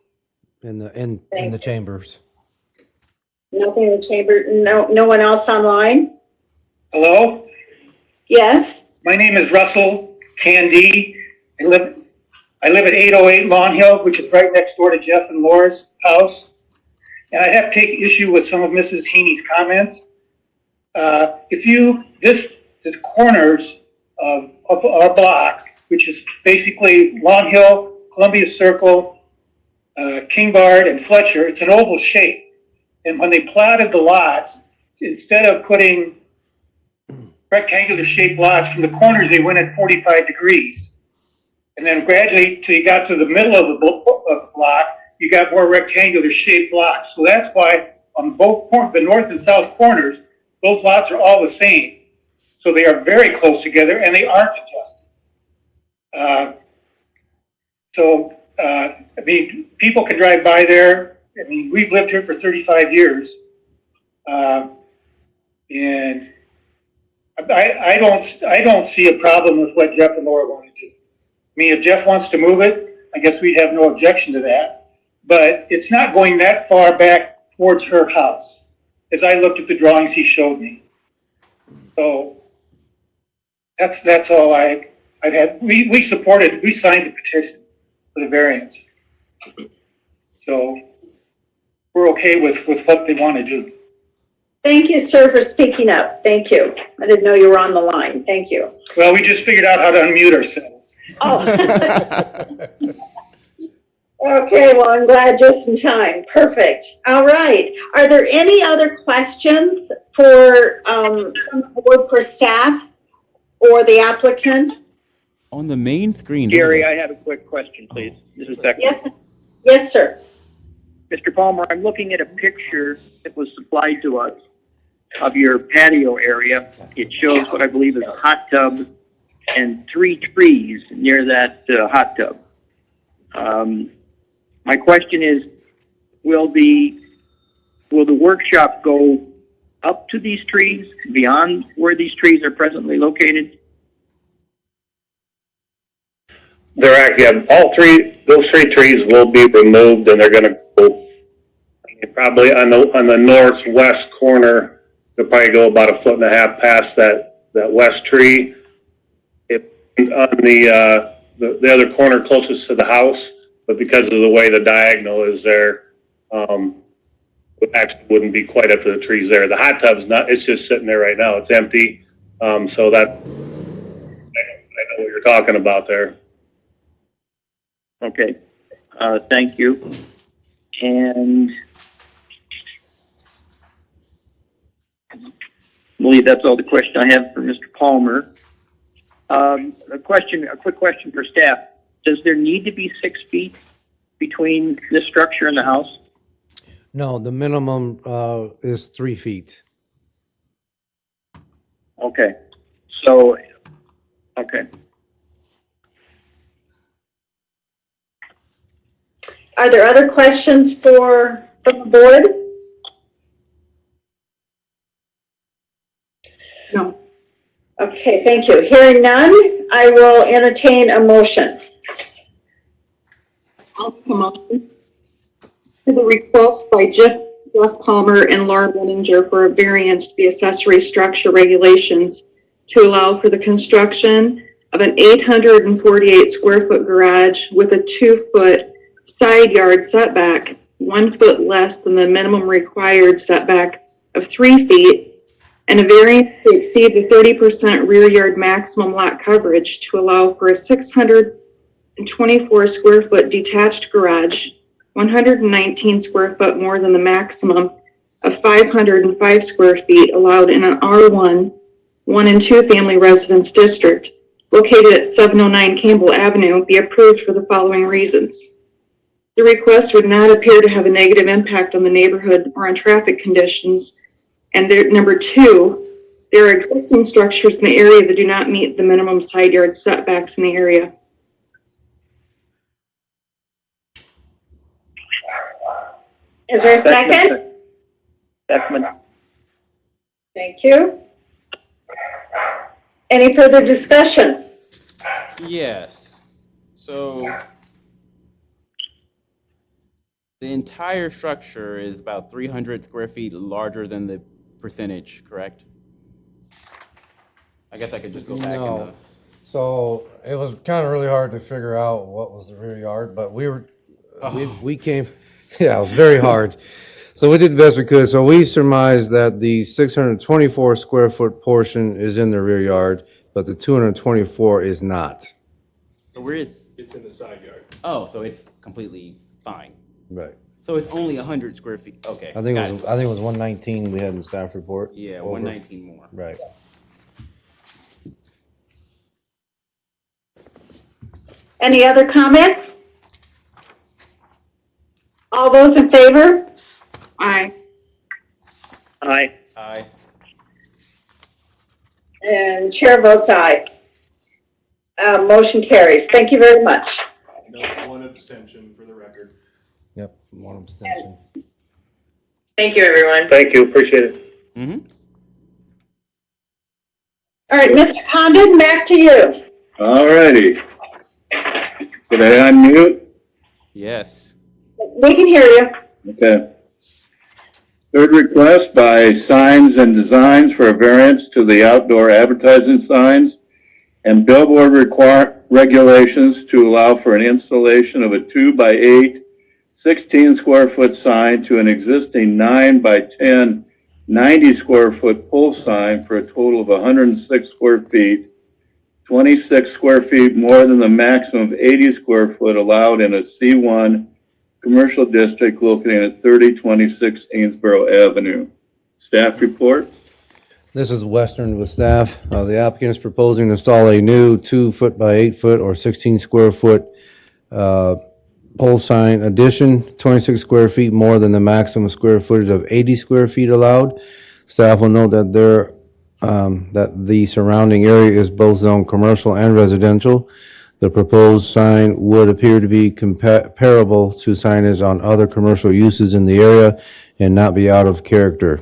in the Thank you. chambers. Nothing in the chamber, no one else online? Hello, Yes? my name is Russell Candy. I live at 808 Lawn Hill, which is right next door to Jeff and Laura's house. And I have to take issue with some of Mrs. Heaney's comments. The corners of our block, which is basically Lawn Hill, Columbia Circle, King Bard, and Fletcher, it's an oval shape. And when they platted the lots, instead of putting rectangular shaped lots from the corners, they went at 45 degrees. And then gradually, till you got to the middle of the block, you got more rectangular shaped blocks. So that's why on both the north and south corners, those lots are all the same. So they are very close together and they aren't adjusted. People can drive by there. We've lived here for 35 years. And I don't see a problem with what Jeff and Laura want to do. If Jeff wants to move it, I guess we'd have no objection to that. but it's not going that far back towards her house, as I looked at the drawings he showed me. So that's all I've had. We signed the petition for the variance. So we're okay with what they want to do. Thank you, sir, for speaking up. Thank you. I didn't know you were on the line. Thank you. Well, we just figured out how to unmute ourselves. Oh. Okay, well, I'm glad just in time. Perfect. All right. Are there any other questions for, board for staff or the applicant? On the main screen. Gary, I have a quick question, please. This is Becky. Yes, yes, sir. Mr. Palmer, I'm looking at a picture that was supplied to us of your patio area. It shows what I believe is a hot tub and 3 trees near that hot tub. My question is, will the workshop go up to these trees, beyond where these trees are presently located? Those 3 trees will be removed, and they're gonna go probably on the northwest corner. They'll probably go about 1.5 foot past that west tree. On the other corner closest to the house, but because of the way the diagonal is there, it actually wouldn't be quite up to the trees there. The hot tub's not, it's just sitting there right now. It's empty. So that, I know what you're talking about there. Okay, thank you. And I believe that's all the question I have for Mr. Palmer. A quick question for staff. Does there need to be 6 feet between this structure and the house? No, the minimum is 3 feet. Okay, so, okay. Are there other questions from the board? No. Okay, thank you. Hearing none, I will entertain a motion. I'll make a motion to the request by Jeff Palmer and Laura Benninger for a variance to the accessory structure regulations to allow for the construction of an 848 square foot garage with a 2-foot side yard setback, 1 foot less than the minimum required setback of 3 feet, and a variance to exceed the 30% rear yard maximum lot coverage to allow for a 624 square foot detached garage, 119 square foot more than the maximum of 505 square feet allowed in an R1, 1 and 2 family residence district located at 709 Campbell Avenue be approved for the following reasons. The request would not appear to have a negative impact on the neighborhood or on traffic conditions. And number 2, there are existing structures in the area that do not meet the minimum side yard setbacks in the area. Is there a second? Beckman. Thank you. Any further discussion? Yes. So the entire structure is about 300 square feet larger than the percentage, correct? I guess I could just go back. No. So it was kind of really hard to figure out what was the rear yard, but we came, yeah, it was very hard. So we did the best we could. So we surmised that the 624 square foot portion is in the rear yard, but the 224 is not. So where is? It's in the side yard. Oh, so it's completely fine. Right. So it's only 100 square feet. Okay. I think it was 119 we had in the staff report. Yeah, over. 119 more. Right. Any other comments? All those in favor? Aye. Aye. Aye. And chair votes aye. Motion carries. Thank you very much. No, 1 abstention for the record. Yep, 1 abstention. Thank you, everyone. Thank you, appreciate it. Mm-hmm. All right, Mr. Condon, back to you. All righty. Did I unmute? Yes. We can hear you. Okay. Third request by Signs and Designs for a variance to the outdoor advertising signs and billboard regulations to allow for an installation of a 2x8, 16 square foot sign to an existing 9x10, 90 square foot pole sign for a total of 106 square feet, 26 square feet more than the maximum of 80 square foot allowed in a C1 commercial district located at 3026 Gainsborough Avenue. Staff report. This is Western with staff. The applicant is proposing to install a new 2 foot by 8 foot or 16 square foot pole sign addition, 26 square feet more than the maximum square footage of 80 square feet allowed. Staff will note that that the surrounding area is both zone commercial and residential. The proposed sign would appear to be comparable to signage on other commercial uses in the area and not be out of character.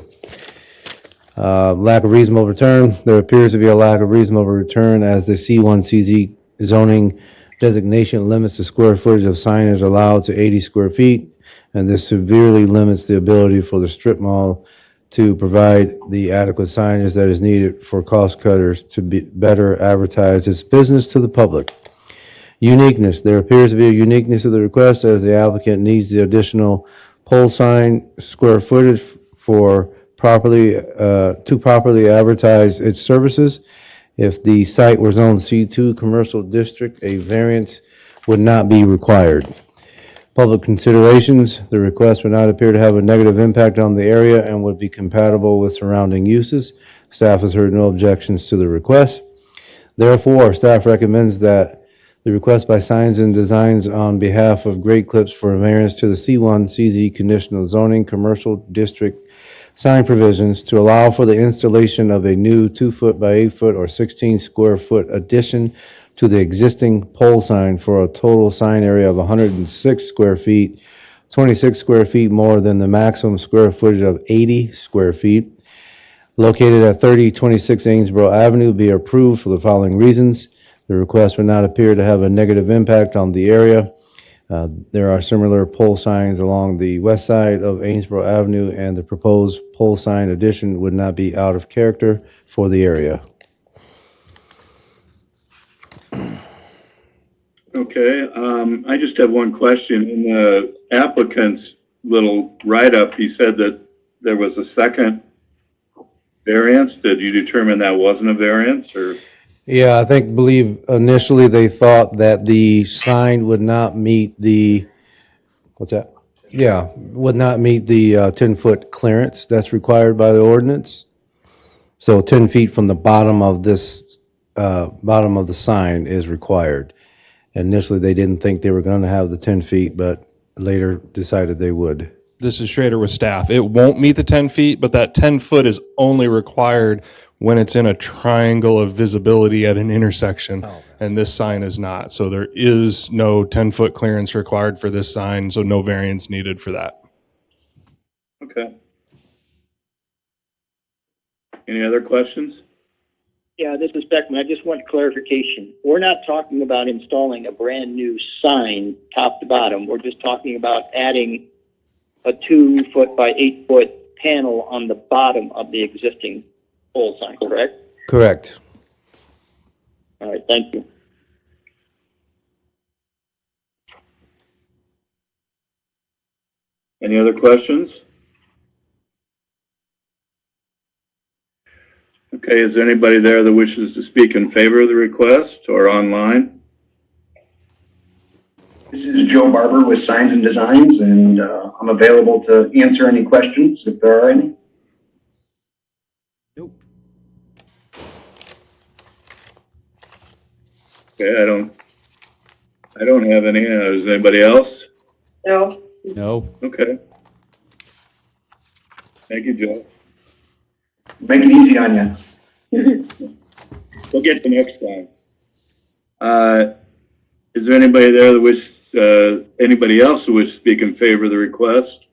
Lack of reasonable return. There appears to be a lack of reasonable return as the C1CZ zoning designation limits the square footage of signage allowed to 80 square feet, and this severely limits the ability for the strip mall to provide the adequate signage that is needed for cost cutters to better advertise its business to the public. Uniqueness. There appears to be a uniqueness of the request as the applicant needs the additional pole sign square footage for to properly advertise its services. If the site were zoned C2 commercial district, a variance would not be required. Public considerations. The request would not appear to have a negative impact on the area and would be compatible with surrounding uses. Staff has heard no objections to the request. Therefore, staff recommends that the request by Signs and Designs on behalf of Great Clips for a variance to the C1 CZ conditional zoning commercial district sign provisions to allow for the installation of a new 2 foot by 8 foot or 16 square foot addition to the existing pole sign for a total sign area of 106 square feet, 26 square feet more than the maximum square footage of 80 square feet, located at 3026 Gainsborough Avenue, be approved for the following reasons. The request would not appear to have a negative impact on the area. There are similar pole signs along the west side of Gainsborough Avenue, and the proposed pole sign addition would not be out of character for the area. Okay, I just have one question. In the applicant's little write-up, he said that there was a second variance. Did you determine that wasn't a variance, or? Yeah, I believe initially they thought that the sign would not meet the, what's that? Yeah, would not meet the 10-foot clearance that's required by the ordinance. So 10 feet from the bottom of this, bottom of the sign is required. Initially, they didn't think they were going to have the 10 feet, but later decided they would. This is Schrader with staff. It won't meet the 10 feet, but that 10 foot is only required when it's in a triangle of visibility at an intersection, and this sign is not. So there is no 10-foot clearance required for this sign, so no variance needed for that. Okay. Any other questions? Yeah, this is Beckman. I just want clarification. We're not talking about installing a brand new sign top to bottom. We're just talking about adding a 2 foot by 8 foot panel on the bottom of the existing pole sign, correct? Correct. All right, thank you. Any other questions? Okay, is there anybody there that wishes to speak in favor of the request or online? This is Joe Barber with Signs and Designs, and I'm available to answer any questions if there are any. Nope. Okay, I don't have any. Is anybody else? No. No. Okay. Thank you, Joe. Make it easy on you. We'll get to next time. Is there anybody there that anybody else who wishes to speak in favor of the request?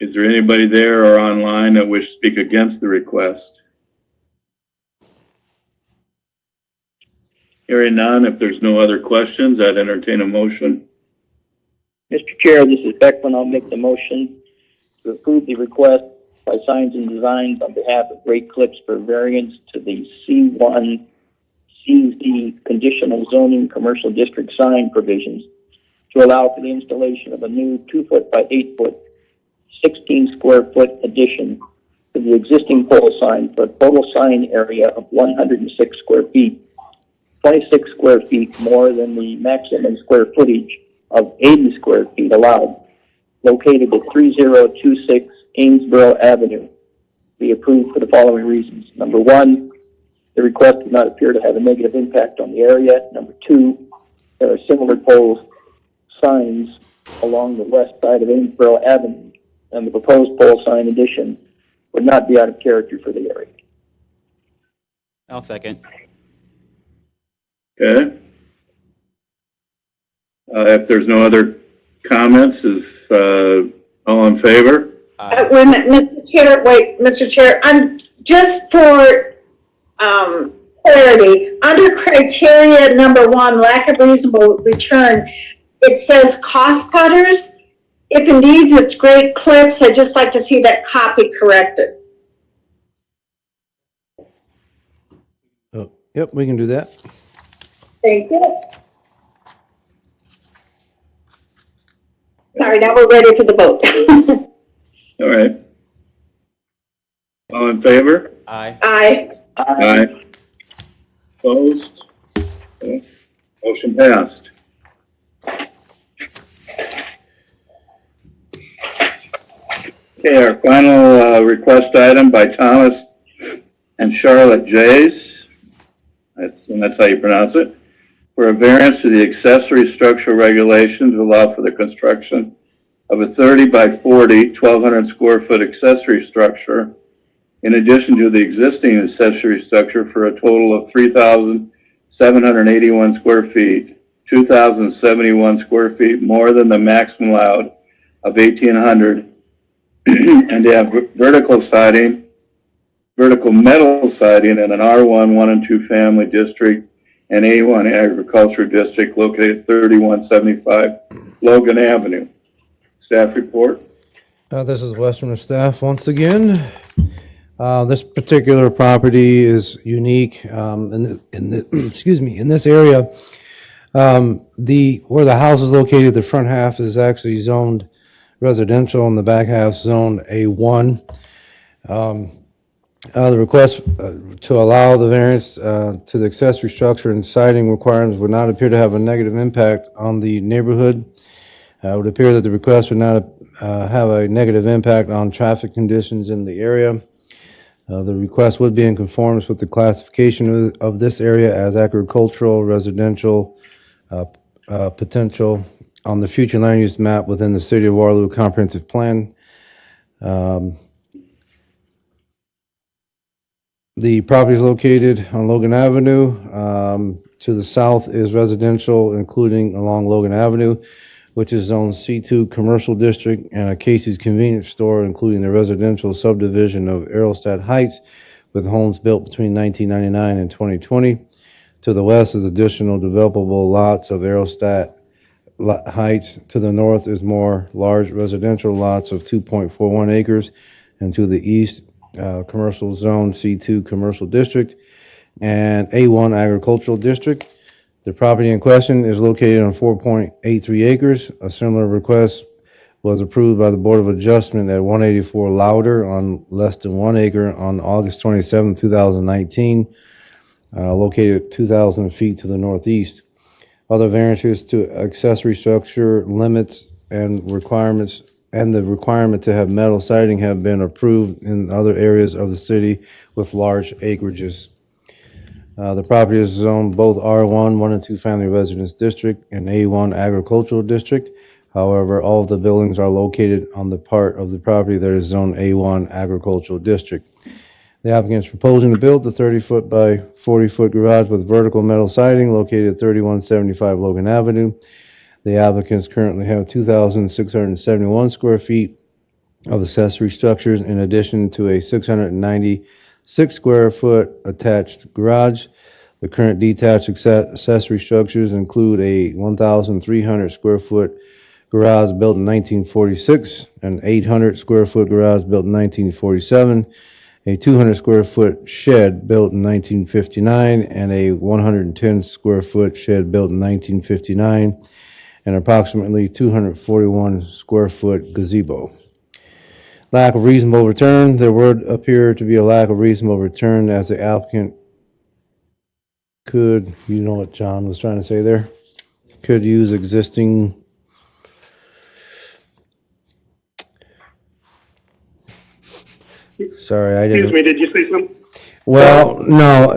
Is there anybody there or online that wishes to speak against the request? Hearing none, if there's no other questions, I'd entertain a motion. Mr. Chair, this is Beckman. I'll make the motion to approve the request by Signs and Designs on behalf of Great Clips for variance to the C1 CZ conditional zoning commercial district sign provisions to allow for the installation of a new 2-foot by 8-foot, 16 square foot addition to the existing pole sign for a total sign area of 106 square feet, 26 square feet more than the maximum square footage of 80 square feet allowed, located at 3026 Gainsborough Avenue. Be approved for the following reasons. Number one, the request does not appear to have a negative impact on the area. Number two, there are similar pole signs along the west side of Gainsborough Avenue, and the proposed pole sign addition would not be out of character for the area. I'll second. Okay. If there's no other comments, is, all in favor? Wait a minute, Mr. Chair, I'm, just for, clarity, under criteria number 1, lack of reasonable return, it says cost cutters. If indeed it's Great Clips, I'd just like to see that copy corrected. Oh, yep, we can do that. Thank you. Sorry, now we're ready for the vote. All right. All in favor? Aye. Aye. Aye. Opposed? Okay. Motion passed. Okay, our final request item by Thomas and Charlotte Jays, and that's how you pronounce it, for a variance to the accessory structural regulations to allow for the construction of a 30 by 40, 1,200 square foot accessory structure in addition to the existing accessory structure for a total of 3,781 square feet, 2,071 square feet more than the maximum allowed of 1,800, and to have vertical metal siding in an R1, 1 and 2 family district and A1 agriculture district located at 3175 Logan Avenue. Staff report. This is Western staff once again. This particular property is unique excuse me, in this area. Where the house is located, the front half is actually zoned residential and the back half zoned A1. The request to allow the variance to the accessory structure and siding requirements would not appear to have a negative impact on the neighborhood. It would appear that the request would not have a negative impact on traffic conditions in the area. The request would be in conformance with the classification of this area as agricultural, residential, potential on the future land use map within the City of Waterloo Comprehensive Plan. The property is located on Logan Avenue. To the south is residential, including along Logan Avenue, which is zone C2 Commercial District, and a Casey's Convenience Store, including the residential subdivision of Errolstadt Heights, with homes built between 1999 and 2020. To the west is additional developable lots of Errolstadt Heights. To the north is more large residential lots of 2.41 acres, and to the east, commercial zone C2 Commercial District and A1 Agricultural District. The property in question is located on 4.83 acres. A similar request was approved by the Board of Adjustment at 184 Louder on less than 1 acre on August 27, 2019, located 2,000 feet to the northeast. Other variances to accessory structure limits and requirements and the requirement to have metal siding have been approved in other areas of the city with large acreages. The property is zoned both R1, 1 and 2 family residence district, and A1 agricultural district. However, all of the buildings are located on the part of the property that is zoned A1 agricultural district. The applicant is proposing to build the 30-foot by 40-foot garage with vertical metal siding located at 3175 Logan Avenue. The applicants currently have 2,671 square feet of accessory structures in addition to a 696 square foot attached garage. The current detached accessory structures include a 1,300 square foot garage built in 1946, an 800 square foot garage built in 1947, a 200 square foot shed built in 1959, and a 110 square foot shed built in 1959, and approximately 241 square foot gazebo. Lack of reasonable return. There would appear to be a lack of reasonable return as the applicant could, you know what John was trying to say there? Could use existing Sorry, I didn't. Excuse me, did you say something? Well, no,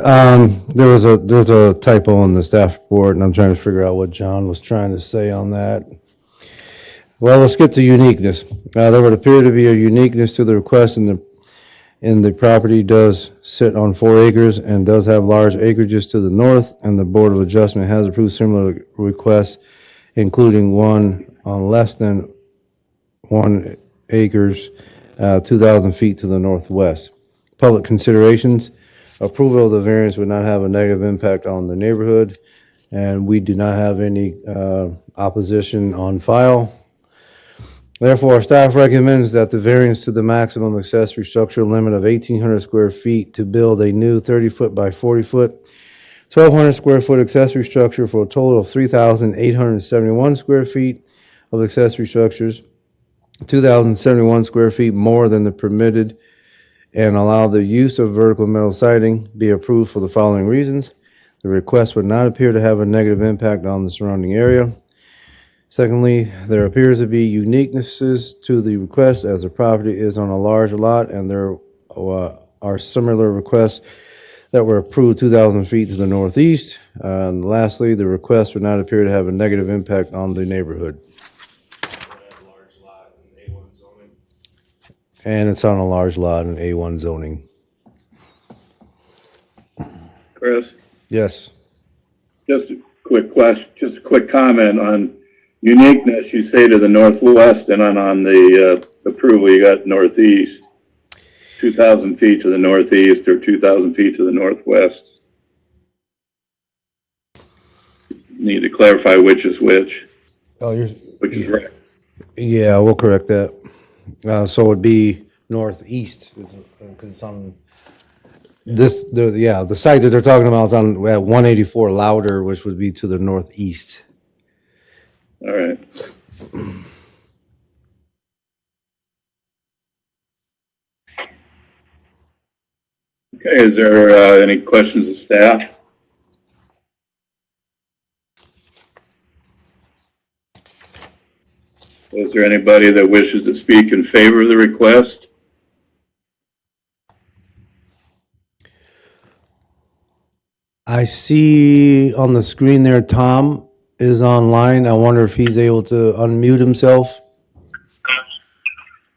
there's a typo in the staff report, and I'm trying to figure out what John was trying to say on that. Well, let's get to uniqueness. There would appear to be a uniqueness to the request, and the property does sit on 4 acres and does have large acreages to the north, and the Board of Adjustment has approved similar requests, including one on less than 1 acres, 2,000 feet to the northwest. Public considerations. Approval of the variance would not have a negative impact on the neighborhood, and we do not have any opposition on file. Therefore, staff recommends that the variance to the maximum accessory structure limit of 1,800 square feet to build a new 30-foot by 40-foot, 1,200 square foot accessory structure for a total of 3,871 square feet of accessory structures, 2,071 square feet more than the permitted, and allow the use of vertical metal siding be approved for the following reasons. The request would not appear to have a negative impact on the surrounding area. Secondly, there appears to be uniquenesses to the request as the property is on a large lot, and there are similar requests that were approved 2,000 feet to the northeast. And lastly, the request would not appear to have a negative impact on the neighborhood. And it's on a large lot in A1 zoning. Chris, Yes. just a quick question, just a quick comment on uniqueness. You say to the northwest, and on the approval, you got northeast, 2,000 feet to the northeast or 2,000 feet to the northwest. Need to clarify which is which. Oh, Which is right. Yeah, we'll correct that. So it'd be northeast, because it's on the site that they're talking about is on at 184 Louder, which would be to the northeast. All right. Okay, is there any questions of staff? Is there anybody that wishes to speak in favor of the request? I see on the screen there, Tom is online. I wonder if he's able to unmute himself.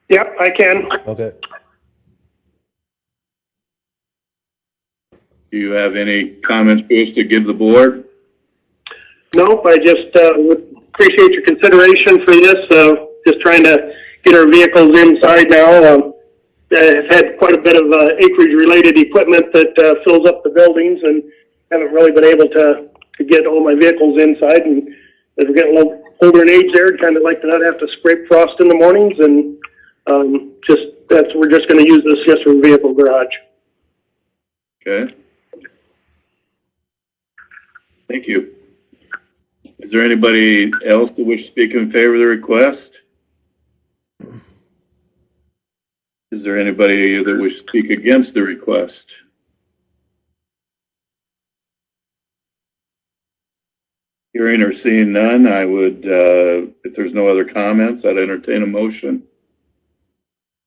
Yep, I can. Okay. Do you have any comments for us to give the board? Nope, I just would appreciate your consideration for this. Just trying to get our vehicles inside now. I've had quite a bit of acreage-related equipment that fills up the buildings, and haven't really been able to get all my vehicles inside. And as we're getting a little older in age there, I'd kind of like to not have to scrape frost in the mornings. And we're just going to use this just for a vehicle garage. Okay. Thank you. Is there anybody else that wishes to speak in favor of the request? Is there anybody that wishes to speak against the request? Hearing or seeing none, I would, if there's no other comments, I'd entertain a motion.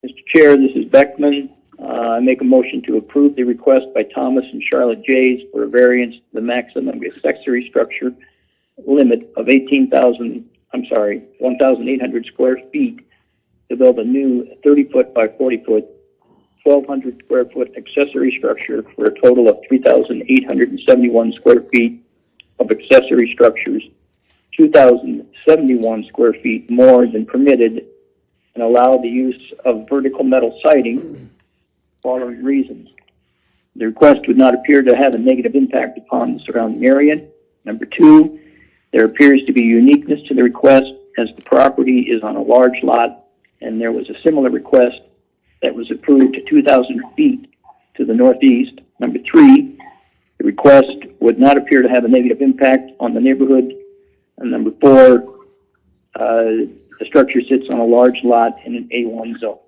Mr. Chair, this is Beckman. I make a motion to approve the request by Thomas and Charlotte Jays for a variance to the maximum accessory structure limit of 1,800 square feet to build a new 30-foot by 40-foot, 1,200 square foot accessory structure for a total of 3,871 square feet of accessory structures, 2,071 square feet more than permitted, and allow the use of vertical metal siding. Following reasons. The request would not appear to have a negative impact upon the surrounding area. Number two, there appears to be uniqueness to the request as the property is on a large lot, and there was a similar request that was approved to 2,000 feet to the northeast. Number 3, the request would not appear to have a negative impact on the neighborhood. And number 4, the structure sits on a large lot in an A1 zone.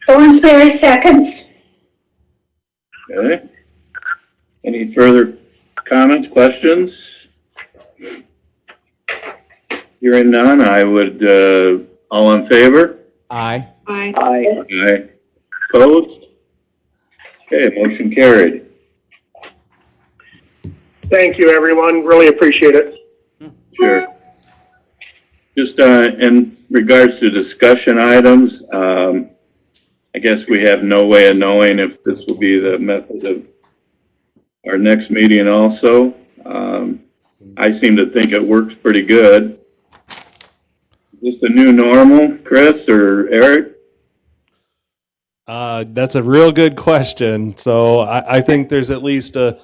Thornsberry seconds. Okay. Any further comments, questions? Hearing none, I would, all in favor? Aye. Aye. Aye. Aye. Opposed? Okay, motion carried. Thank you, everyone. Really appreciate it. Sure. Just, in regards to discussion items, I guess we have no way of knowing if this will be the method of our next meeting also. I seem to think it works pretty good. Is this the new normal, Chris or Eric? That's a real good question. So I think there's at least a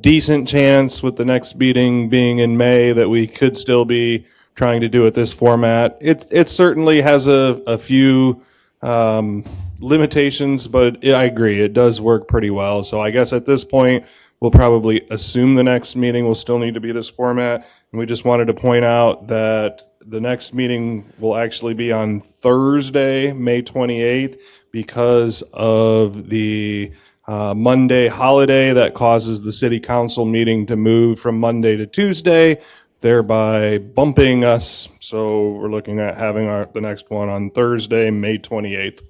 decent chance with the next meeting being in May that we could still be trying to do it this format. It certainly has a few limitations, but I agree, it does work pretty well. So I guess at this point, we'll probably assume the next meeting will still need to be this format. And we just wanted to point out that the next meeting will actually be on Thursday, May 28th, because of the Monday holiday that causes the city council meeting to move from Monday to Tuesday, thereby bumping us. So we're looking at having the next one on Thursday, May 28th.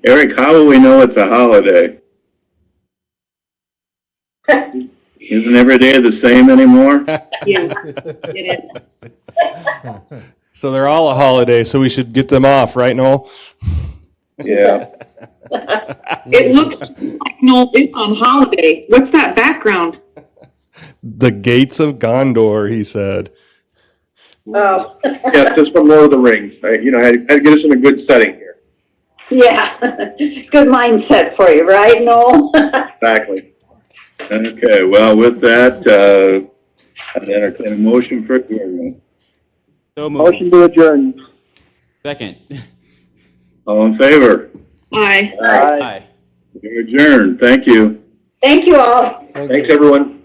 Eric, how will we know it's a holiday? Isn't every day the same anymore? Yeah, it is. So they're all a holiday, so we should get them off, right, Noel? Yeah. It looks like no, it's on holiday. What's that background? The gates of Gondor, he said. Oh, Yeah, just from Lord of the Rings. I had to get us in a good setting here. yeah. Good mindset for you, right, Noel? Exactly. Okay, well, with that, I'd entertain a motion for adjournment. So moved. Motion to adjourn. Second. All in favor? Aye. Aye. You're adjourned. Thank you. Thank you all. Thanks, everyone.